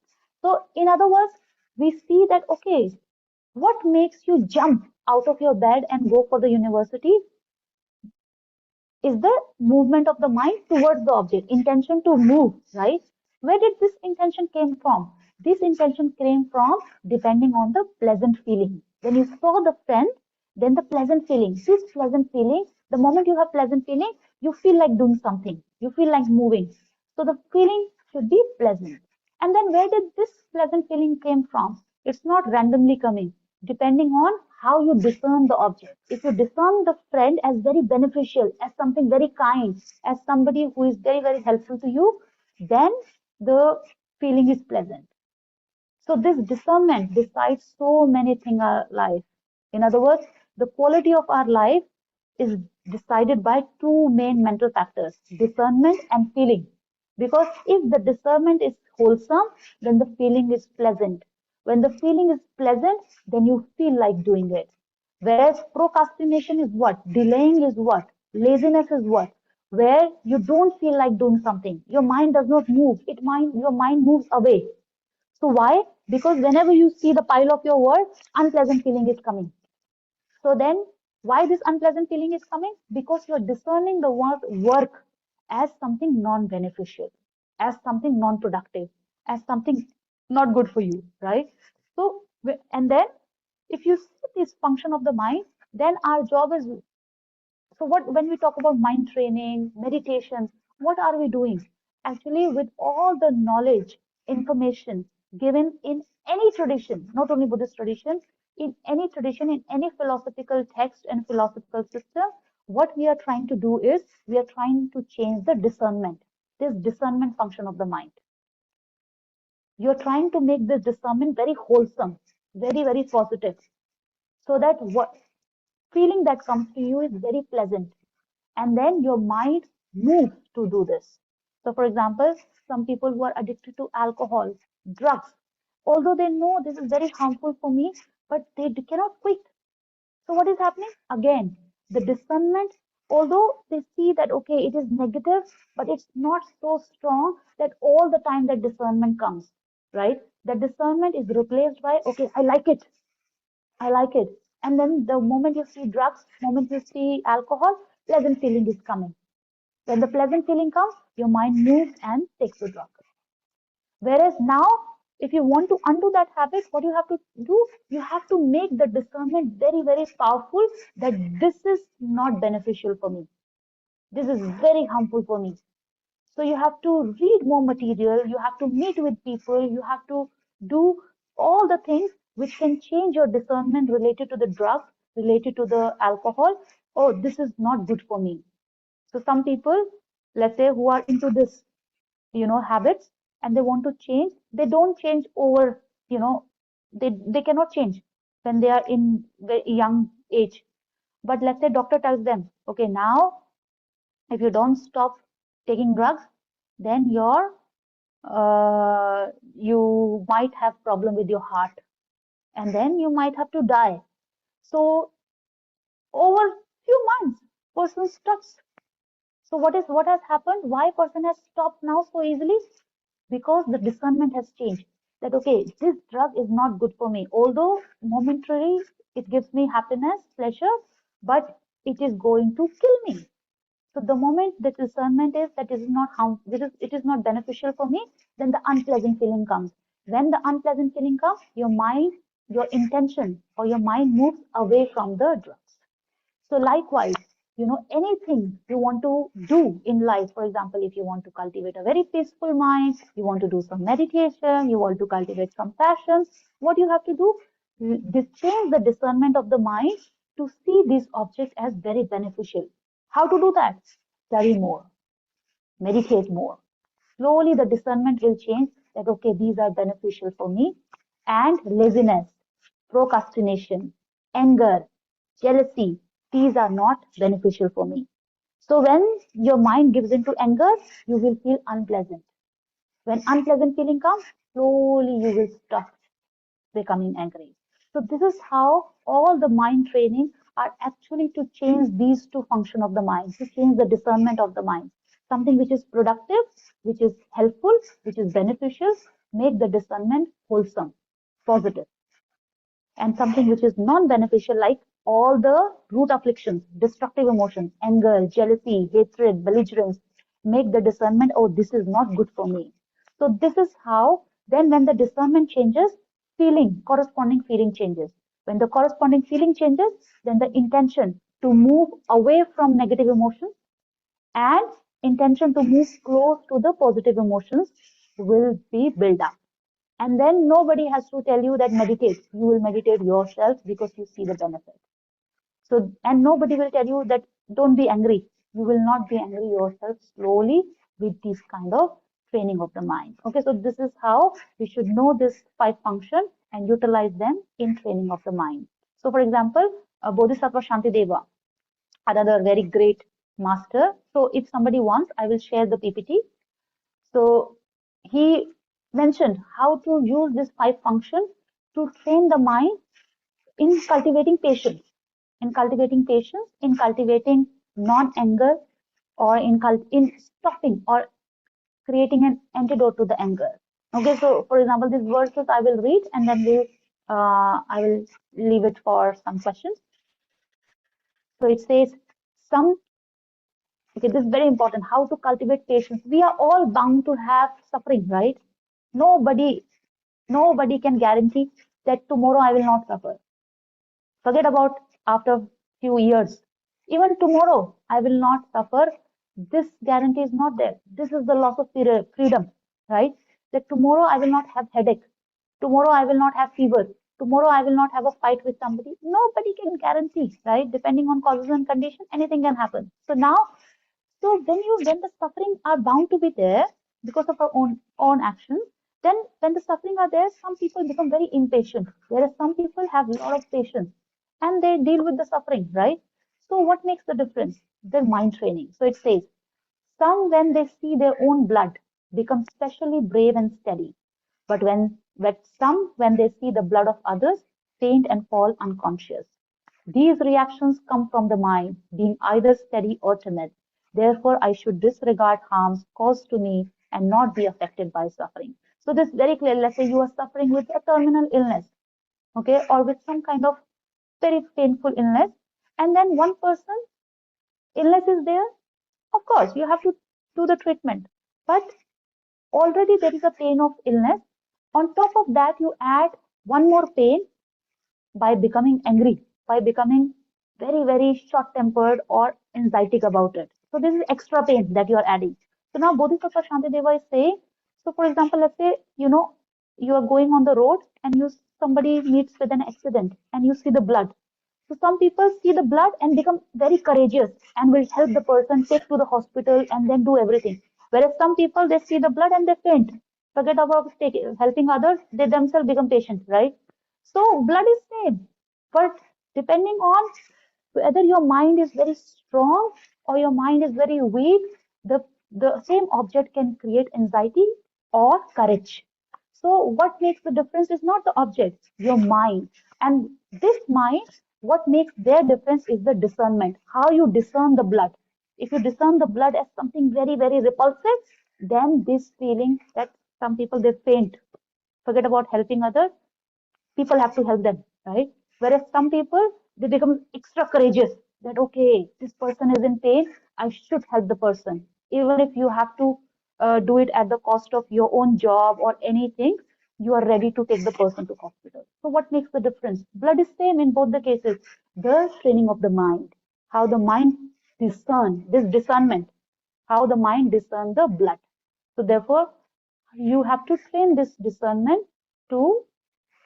So in other words, we see that, okay, what makes you jump out of your bed and go for the university is the movement of the mind towards the object, intention to move, right? Where did this intention came from? This intention came from depending on the pleasant feeling. When you saw the friend, then the pleasant feeling, this pleasant feeling, the moment you have pleasant feeling, you feel like doing something, you feel like moving. So the feeling should be pleasant. And then where did this pleasant feeling came from? It's not randomly coming, depending on how you discern the object. If you discern the friend as very beneficial, as something very kind, as somebody who is very, very helpful to you, then the feeling is pleasant. So this discernment decides so many things in our life. In other words, the quality of our life is decided by two main mental factors, discernment and feeling. Because if the discernment is wholesome, then the feeling is pleasant. When the feeling is pleasant, then you feel like doing it. Whereas procrastination is what? Delaying is what? Laziness is what? Where you don't feel like doing something. Your mind does not move. Your mind moves away. So why? Because whenever you see the pile of your work, unpleasant feeling is coming. So then, why this unpleasant feeling is coming? Because you're discerning the word work as something non-beneficial, as something non-productive, as something not good for you, right? So, and then if you see this function of the mind, then our job is, so what, when we talk about mind training, meditation, what are we doing? Actually, with all the knowledge, information given in any tradition, not only Buddhist tradition, in any tradition, in any philosophical text and philosophical system, what we are trying to do is we are trying to change the discernment, this discernment function of the mind. You're trying to make this discernment very wholesome, very, very positive, so that what feeling that comes to you is very pleasant, and then your mind moves to do this. So, for example, some people who are addicted to alcohol, drugs, although they know this is very harmful for me, but they cannot quit. So, what is happening? Again, the discernment, although they see that, okay, it is negative, but it's not so strong that all the time that discernment comes, right? The discernment is replaced by, okay, I like it. I like it. And then the moment you see drugs, moment you see alcohol, pleasant feeling is coming. When the pleasant feeling comes, your mind moves and takes the drug. Whereas now, if you want to undo that habit, what you have to do, you have to make the discernment very, very powerful that this is not beneficial for me. This is very harmful for me. So you have to read more material, you have to meet with people, you have to do all the things which can change your discernment related to the drug, related to the alcohol. Oh, this is not good for me. So some people, let's say, who are into this, habits, and they want to change, they don't change over, they cannot change when they are in very young age. But let's say doctor tells them, okay, now if you don't stop taking drugs, then you might have problem with your heart, and then you might have to die. So over few months, person stops. So what has happened? Why person has stopped now so easily? Because the discernment has changed. That okay, this drug is not good for me. Although momentarily it gives me happiness, pleasure, but it is going to kill me. So the moment the discernment is that it is not beneficial for me, then the unpleasant feeling comes. When the unpleasant feeling comes, your mind, your intention, or your mind moves away from the drugs. So likewise, anything you want to do in life, for example, if you want to cultivate a very peaceful mind, you want to do some meditation, you want to cultivate some passion, what you have to do, change the discernment of the mind to see these objects as very beneficial. How to do that? Study more, meditate more. Slowly the discernment will change that, okay, these are beneficial for me. And laziness, procrastination, anger, jealousy, these are not beneficial for me. So when your mind gives into anger, you will feel unpleasant. When unpleasant feeling comes, slowly you will stop becoming angry. So this is how all the mind training are actually to change these two functions of the mind, to change the discernment of the mind. Something which is productive, which is helpful, which is beneficial, make the discernment wholesome, positive. And something which is non-beneficial, like all the root afflictions, destructive emotions, anger, jealousy, hatred, belligerence, make the discernment, oh, this is not good for me. So this is how, then when the discernment changes, corresponding feeling changes. When the corresponding feeling changes, then the intention to move away from negative emotions and intention to move close to the positive emotions will be built up. And then nobody has to tell you that meditate. You will meditate yourself because you see the benefit. So, and nobody will tell you that don't be angry. You will not be angry yourself slowly with this kind of training of the mind. Okay, so this is how we should know this 5 functions and utilize them in training of the mind. So, for example, Bodhisattva Shantideva, another very great master. So, if somebody wants, I will share the PPT. So, he mentioned how to use this 5 functions to train the mind in cultivating patience, in cultivating non-anger, or in stopping or creating an antidote to the anger. Okay, so for example, these verses I will read, and then I will leave it for some questions. So it says, okay, this is very important, how to cultivate patience. We are all bound to have suffering, right? Nobody can guarantee that tomorrow I will not suffer. Forget about after few years. Even tomorrow, I will not suffer. This guarantee is not there. This is the loss of freedom, right? That tomorrow I will not have headache. Tomorrow I will not have fever. Tomorrow I will not have a fight with somebody. Nobody can guarantee, right? Depending on causes and conditions, anything can happen. So now, when the suffering are bound to be there because of our own actions, then when the suffering are there, some people become very impatient, whereas some people have a lot of patience and they deal with the suffering, right? So what makes the difference? Their mind training. So it says, some, when they see their own blood, become specially brave and steady. But some, when they see the blood of others, faint and fall unconscious. These reactions come from the mind, being either steady or timid. Therefore, I should disregard harms caused to me and not be affected by suffering. So this is very clear. Let's say you are suffering with a terminal illness, okay, or with some kind of very painful illness, and then one person, illness is there, of course, you have to do the treatment. But already there is a pain of illness. On top of that, you add one more pain by becoming angry, by becoming very, very short tempered or anxietic about it. So this is extra pain that you are adding. So now Bodhisattva Shantideva is saying, so for example, let's say, you are going on the road and somebody meets with an accident and you see the blood. So some people see the blood and become very courageous and will help the person take to the hospital and then do everything. Whereas some people, they see the blood and they faint. Forget about helping others, they themselves become patient, right? So blood is same, but depending on whether your mind is very strong or your mind is very weak, the same object can create anxiety or courage. So what makes the difference is not the object, your mind. And this mind, what makes their difference is the discernment, how you discern the blood. If you discern the blood as something very, very repulsive, then this feeling that some people, they faint, forget about helping others, people have to help them, right? Whereas some people, they become extra courageous that, okay, this person is in pain, I should help the person. Even if you have to do it at the cost of your own job or anything, you are ready to take the person to hospital. So what makes the difference? Blood is same in both the cases. The training of the mind, how the mind this discernment, how the mind discern the blood. So therefore, you have to train this discernment to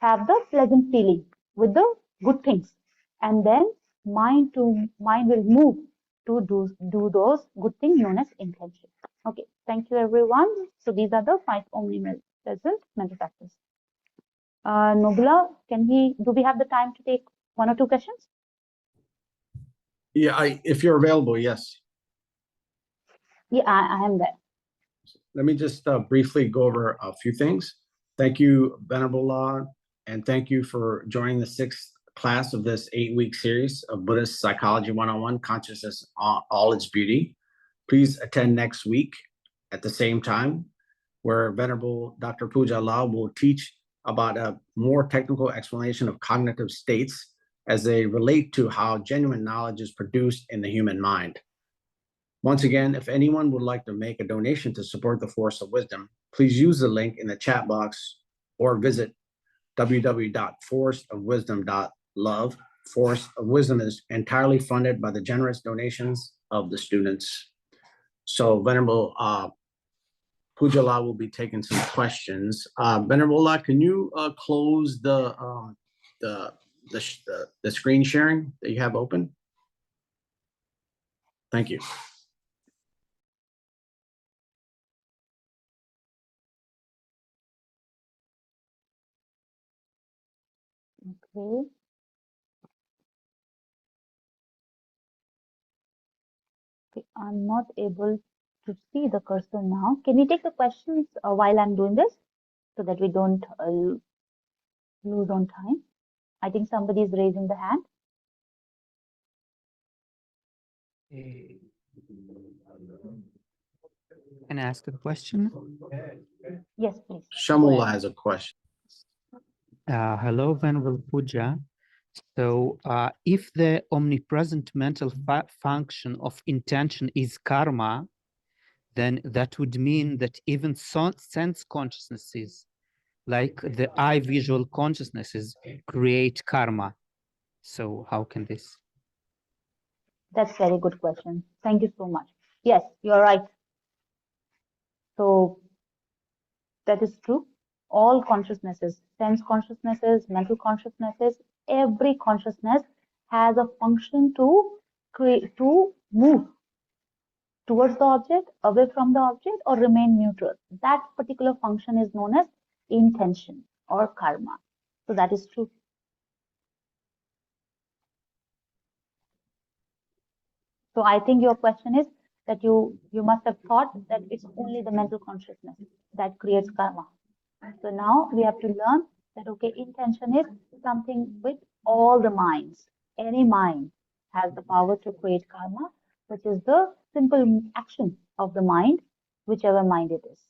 have the pleasant feeling with the good things, and then mind will move to do those good things known as intention. Okay, thank you everyone. So these are the 5 omnipresent mental factors. Nobula, do we have the time to take 1 or 2 questions? Yeah, if you're available, yes. Yeah, I am there. Let me just briefly go over a few things. Thank you, Venerable Law, and thank you for joining the 6th class of this 8-week series of Buddhist Psychology 101, Consciousness, All Its Beauty. Please attend next week at the same time, where Venerable Dr. Pooja Dabral will teach about a more technical explanation of cognitive states as they relate to how genuine knowledge is produced in the human mind. Once again, if anyone would like to make a donation to support the Force of Wisdom, please use the link in the chat box or visit www.forceofwisdom.love. Force of Wisdom is entirely funded by the generous donations of the students. So Venerable Pooja Dabral will be taking some questions. Venerable Dabral, can you close the screen sharing that you have open? Thank you. Okay. Okay, I'm not able to see the cursor now. Can we take the questions while I'm doing this so that we don't lose on time? I think somebody is raising the hand. Can I ask a question? Yes, please. Shamula has a question. Hello, Venerable Pooja. So if the omnipresent mental function of intention is karma, then that would mean that even sense consciousnesses, like the eye visual consciousnesses, create karma. So how can this? That's a very good question. Thank you so much. Yes, you're right. So that is true. All consciousnesses, sense consciousnesses, mental consciousnesses, every consciousness has a function to create, to move towards the object, away from the object, or remain neutral. That particular function is known as intention or karma. So that is true. So I think your question is that you must have thought that it's only the mental consciousness that creates karma. So now we have to learn that, okay, intention is something with all the minds. Any mind has the power to create karma, which is the simple action of the mind, whichever mind it is.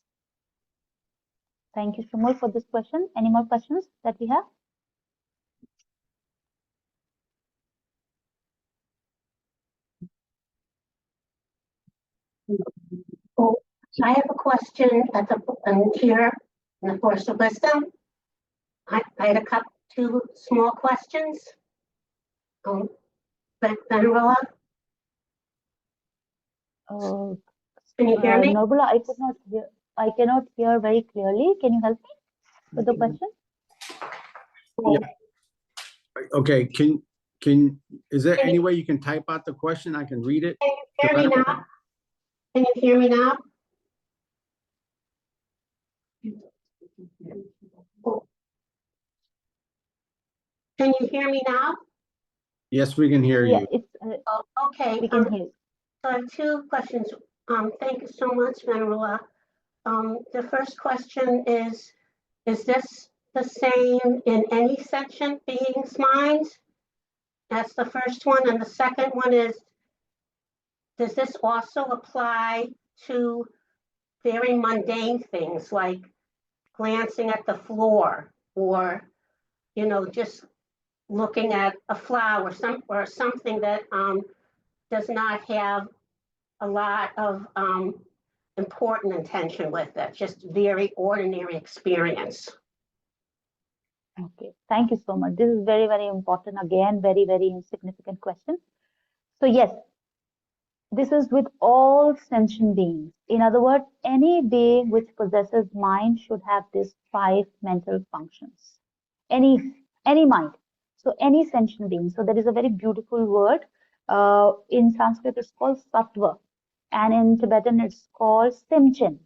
Thank you, Shumul, for this question. Any more questions that we have? Oh, I have a question at here in the Force of Wisdom. I had a couple, 2 small questions. Venerable, Uh, Can you hear me? Nobula, I could not hear. I cannot hear very clearly. Can you help me with the question? Yeah. Okay, is there any way you can type out the question? I can read it. Can you hear me now? Can you hear me now? Can you hear me now? Yes, we can hear Yeah, you. it's Oh, okay. we can hear you. So I have two questions. Thank you so much, Venerable. The first question is this the same in any sentient being's mind? That's the first one. And the second one is, does this also apply to very mundane things like glancing at the floor or, just looking at a flower or something that does not have a lot of important intention with it, just very ordinary experience. Okay, thank you so much. This is very, very important. Again, very, very significant question. So yes, this is with all sentient beings. In other words, any being which possesses mind should have these 5 mental functions. Any mind. So any sentient being. So there is a very beautiful word. In Sanskrit, it's called sattva, and in Tibetan, it's called simchen.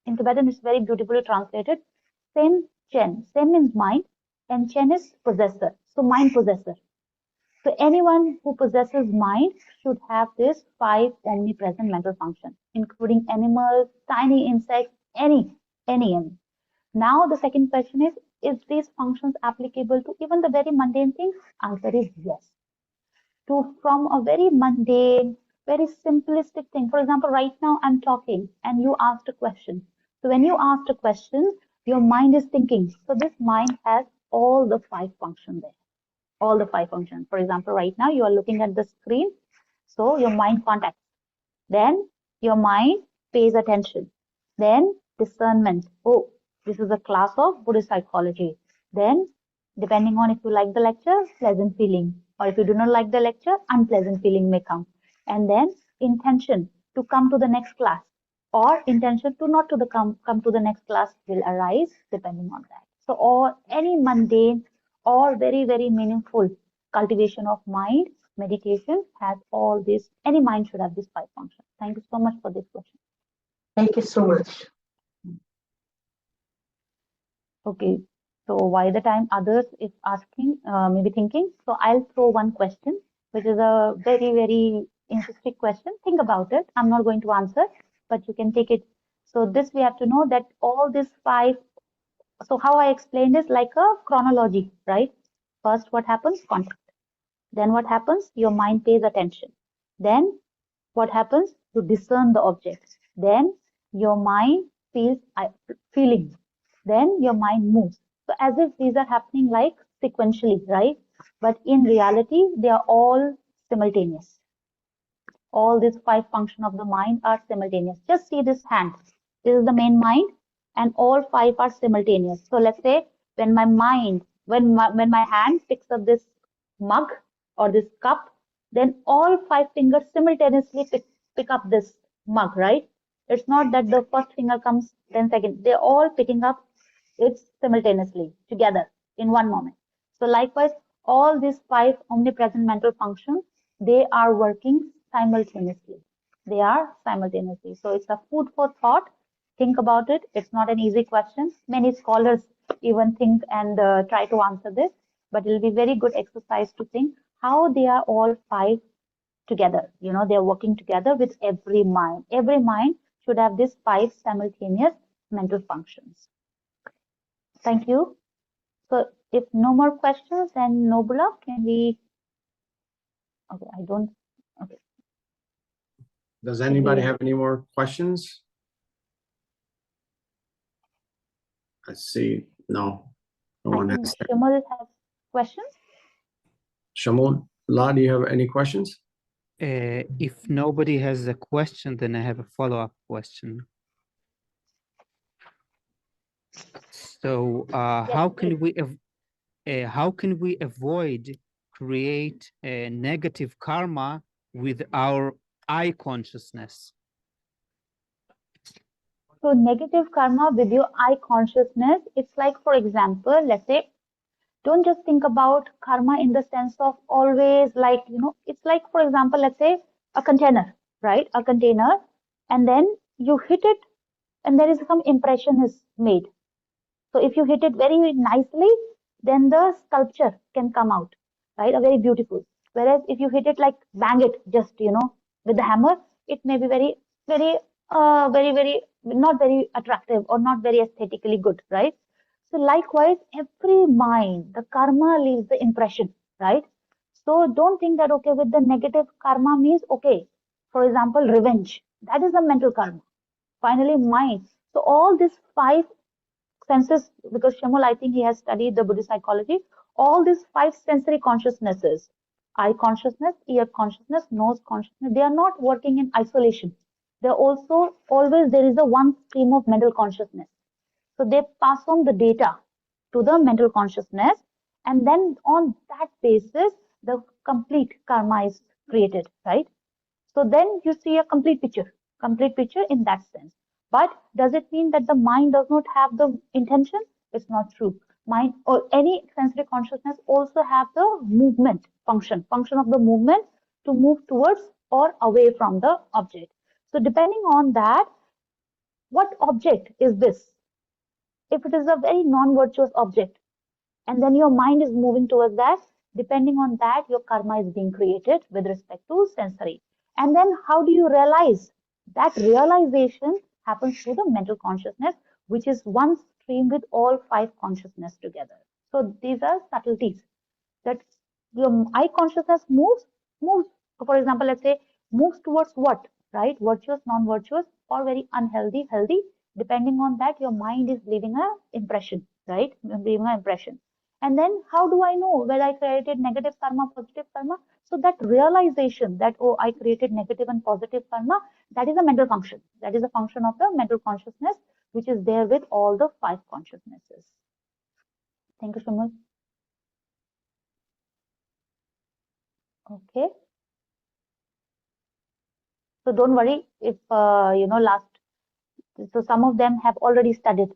In Tibetan, it's very beautifully translated. Simchen. Sim means mind, and chen is possessor. So mind possessor. So anyone who possesses mind should have these 5 omnipresent mental functions, including animals, tiny insects, any. Now the second question is these functions applicable to even the very mundane things? Answer is yes. From a very mundane, very simplistic thing. For example, right now I'm talking and you asked a question. So when you asked a question, your mind is thinking. So this mind has all the 5 functions there. All the 5 functions. For example, right now you are looking at the screen, so your mind contacts. Then your mind pays attention. Then discernment. Oh, this is a class of Buddhist psychology. Then, depending on if you like the lecture, pleasant feeling. Or if you do not like the lecture, unpleasant feeling may come. And then intention to come to the next class, or intention to not to the come to the next class will arise depending on that. So, or any mundane or very, very meaningful cultivation of mind, meditation has all this. Any mind should have these 5 functions. Thank you so much for this question. Thank you so much. Okay, so by the time others is asking, maybe thinking, so I'll throw one question, which is a very, very interesting question. Think about it. I'm not going to answer, but you can take it. So this we have to know that all these 5. So how I explained is like a chronology, right? First, what happens? Contact. Then what happens? Your mind pays attention. Then what happens? You discern the object. Then your mind feels feelings. Then your mind moves. So as if these are happening like sequentially, right? But in reality, they are all simultaneous. All these 5 functions of the mind are simultaneous. Just see this hand. This is the main mind, and all 5 are simultaneous. So let's say when my mind, when my hand picks up this mug or this cup, then all 5 fingers simultaneously pick up this mug, right? It's not that the first finger comes, then second. They're all picking up it simultaneously together in one moment. So likewise, all these 5 omnipresent mental functions, they are working simultaneously. They are simultaneously. So it's a food for thought. Think about it. It's not an easy question. Many scholars even think and try to answer this, but it will be very good exercise to think how they are all 5 together. They're working together with every mind. Every mind should have these 5 simultaneous mental functions. Thank you. So if no more questions, then Nobula, can we? Okay, I don't. Okay. Does anybody have any more questions? I see. No. No one has. Shamal has questions. Shamal, La, do you have any questions? If nobody has a question, then I have a follow-up question. So Yes, how can we avoid create a negative karma with our I consciousness? So negative karma with your I consciousness, it's like, for example, let's say, don't just think about karma in the sense of always like, it's like, for example, let's say a container, right? A container, and then you hit it and there is some impression is made. So if you hit it very nicely, then the sculpture can come out, right? A very beautiful. Whereas if you hit it like bang it, just, with the hammer, it may be very, very, very, not very attractive or not very aesthetically good, right? So likewise, every mind, the karma leaves the impression, right? So don't think that, okay, with the negative karma means, okay, for example, revenge. That is a mental karma. Finally, mind. So all these five senses, because Shamal, I think he has studied the Buddhist psychology, all these five sensory consciousnesses, eye consciousness, ear consciousness, nose consciousness, they are not working in isolation. They're also always, there is a one stream of mental consciousness. So they pass on the data to the mental consciousness, and then on that basis, the complete karma is created, right? So then you see a complete picture in that sense. But does it mean that the mind does not have the intention? It's not true. Mind or any sensory consciousness also have the movement function of the movement to move towards or away from the object. So depending on that, what object is this? If it is a very non-virtuous object, and then your mind is moving towards that, depending on that, your karma is being created with respect to sensory. And then how do you realize? That realization happens through the mental consciousness, which is one stream with all five consciousness together. So these are subtleties that your eye consciousness moves. For example, let's say moves towards what, right? Virtuous, non-virtuous, or very unhealthy, healthy. Depending on that, your mind is leaving an impression, right? Leaving an impression. And then how do I know whether I created negative karma, positive karma? So that realization that, oh, I created negative and positive karma, that is a mental function. That is a function of the mental consciousness, which is there with all the five consciousnesses. Thank you so much. Okay. So don't worry if, so some of them have already studied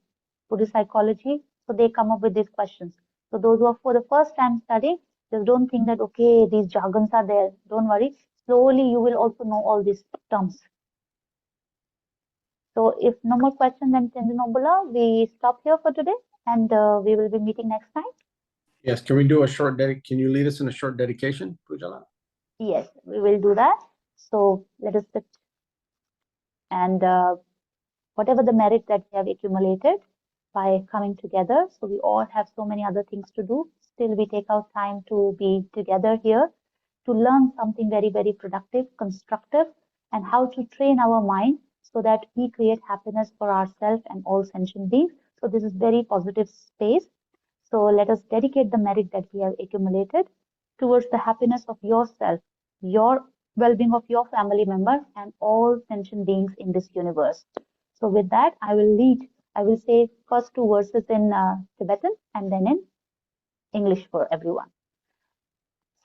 Buddhist psychology, so they come up with these questions. So those who are for the first time studying, just don't think that, okay, these jargons are there. Don't worry. Slowly you will also know all these terms. So if no more questions, then Tenzin Obula, we stop here for today, and we will be meeting next time. Yes, can we do a short can you lead us in a short dedication, Pooja? Yes, we will do that. So let us sit, and whatever the merit that we have accumulated by coming together. So we all have so many other things to do. Still, we take out time to be together here to learn something very, very productive, constructive, and how to train our mind so that we create happiness for ourselves and all sentient beings. So this is very positive space. So let us dedicate the merit that we have accumulated towards the happiness of yourself, your well-being of your family members, and all sentient beings in this universe. So with that, I will say first two verses in Tibetan and then in English for everyone.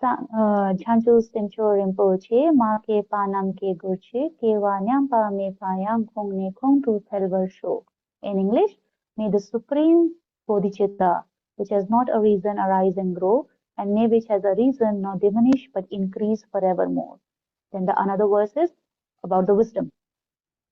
Chanchu Simcho Rinpoche, Ma ke Panam ke Gurche, ke Wanyam Pa Me Payam Kong Ne Kong Tu Thelver Show. In English, may the Supreme Bodhicitta, which has not a reason, arise and grow, and may which has a reason not diminish but increase forevermore. Then the another verse is about the wisdom.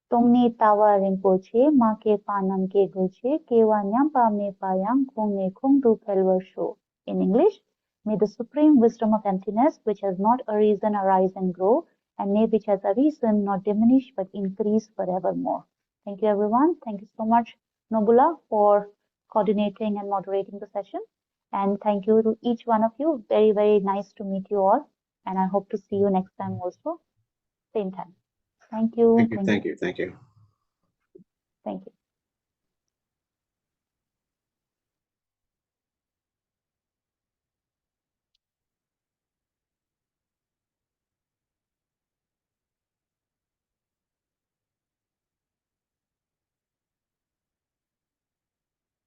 Tongni Tawa Rinpoche, Ma ke Panam ke Gurche, ke Wanyam Pa Me Payam Kong Ne Kong Tu Thelver Show. In English, may the supreme wisdom of emptiness, which has not a reason, arise and grow, and may which has a reason not diminish but increase forevermore. Thank you, everyone. Thank you so much, Nobula, for coordinating and moderating the session. And thank you to each one of you. Very, very nice to meet you all. And I hope to see you next time also, same time. Thank you. Thank you. Thank you.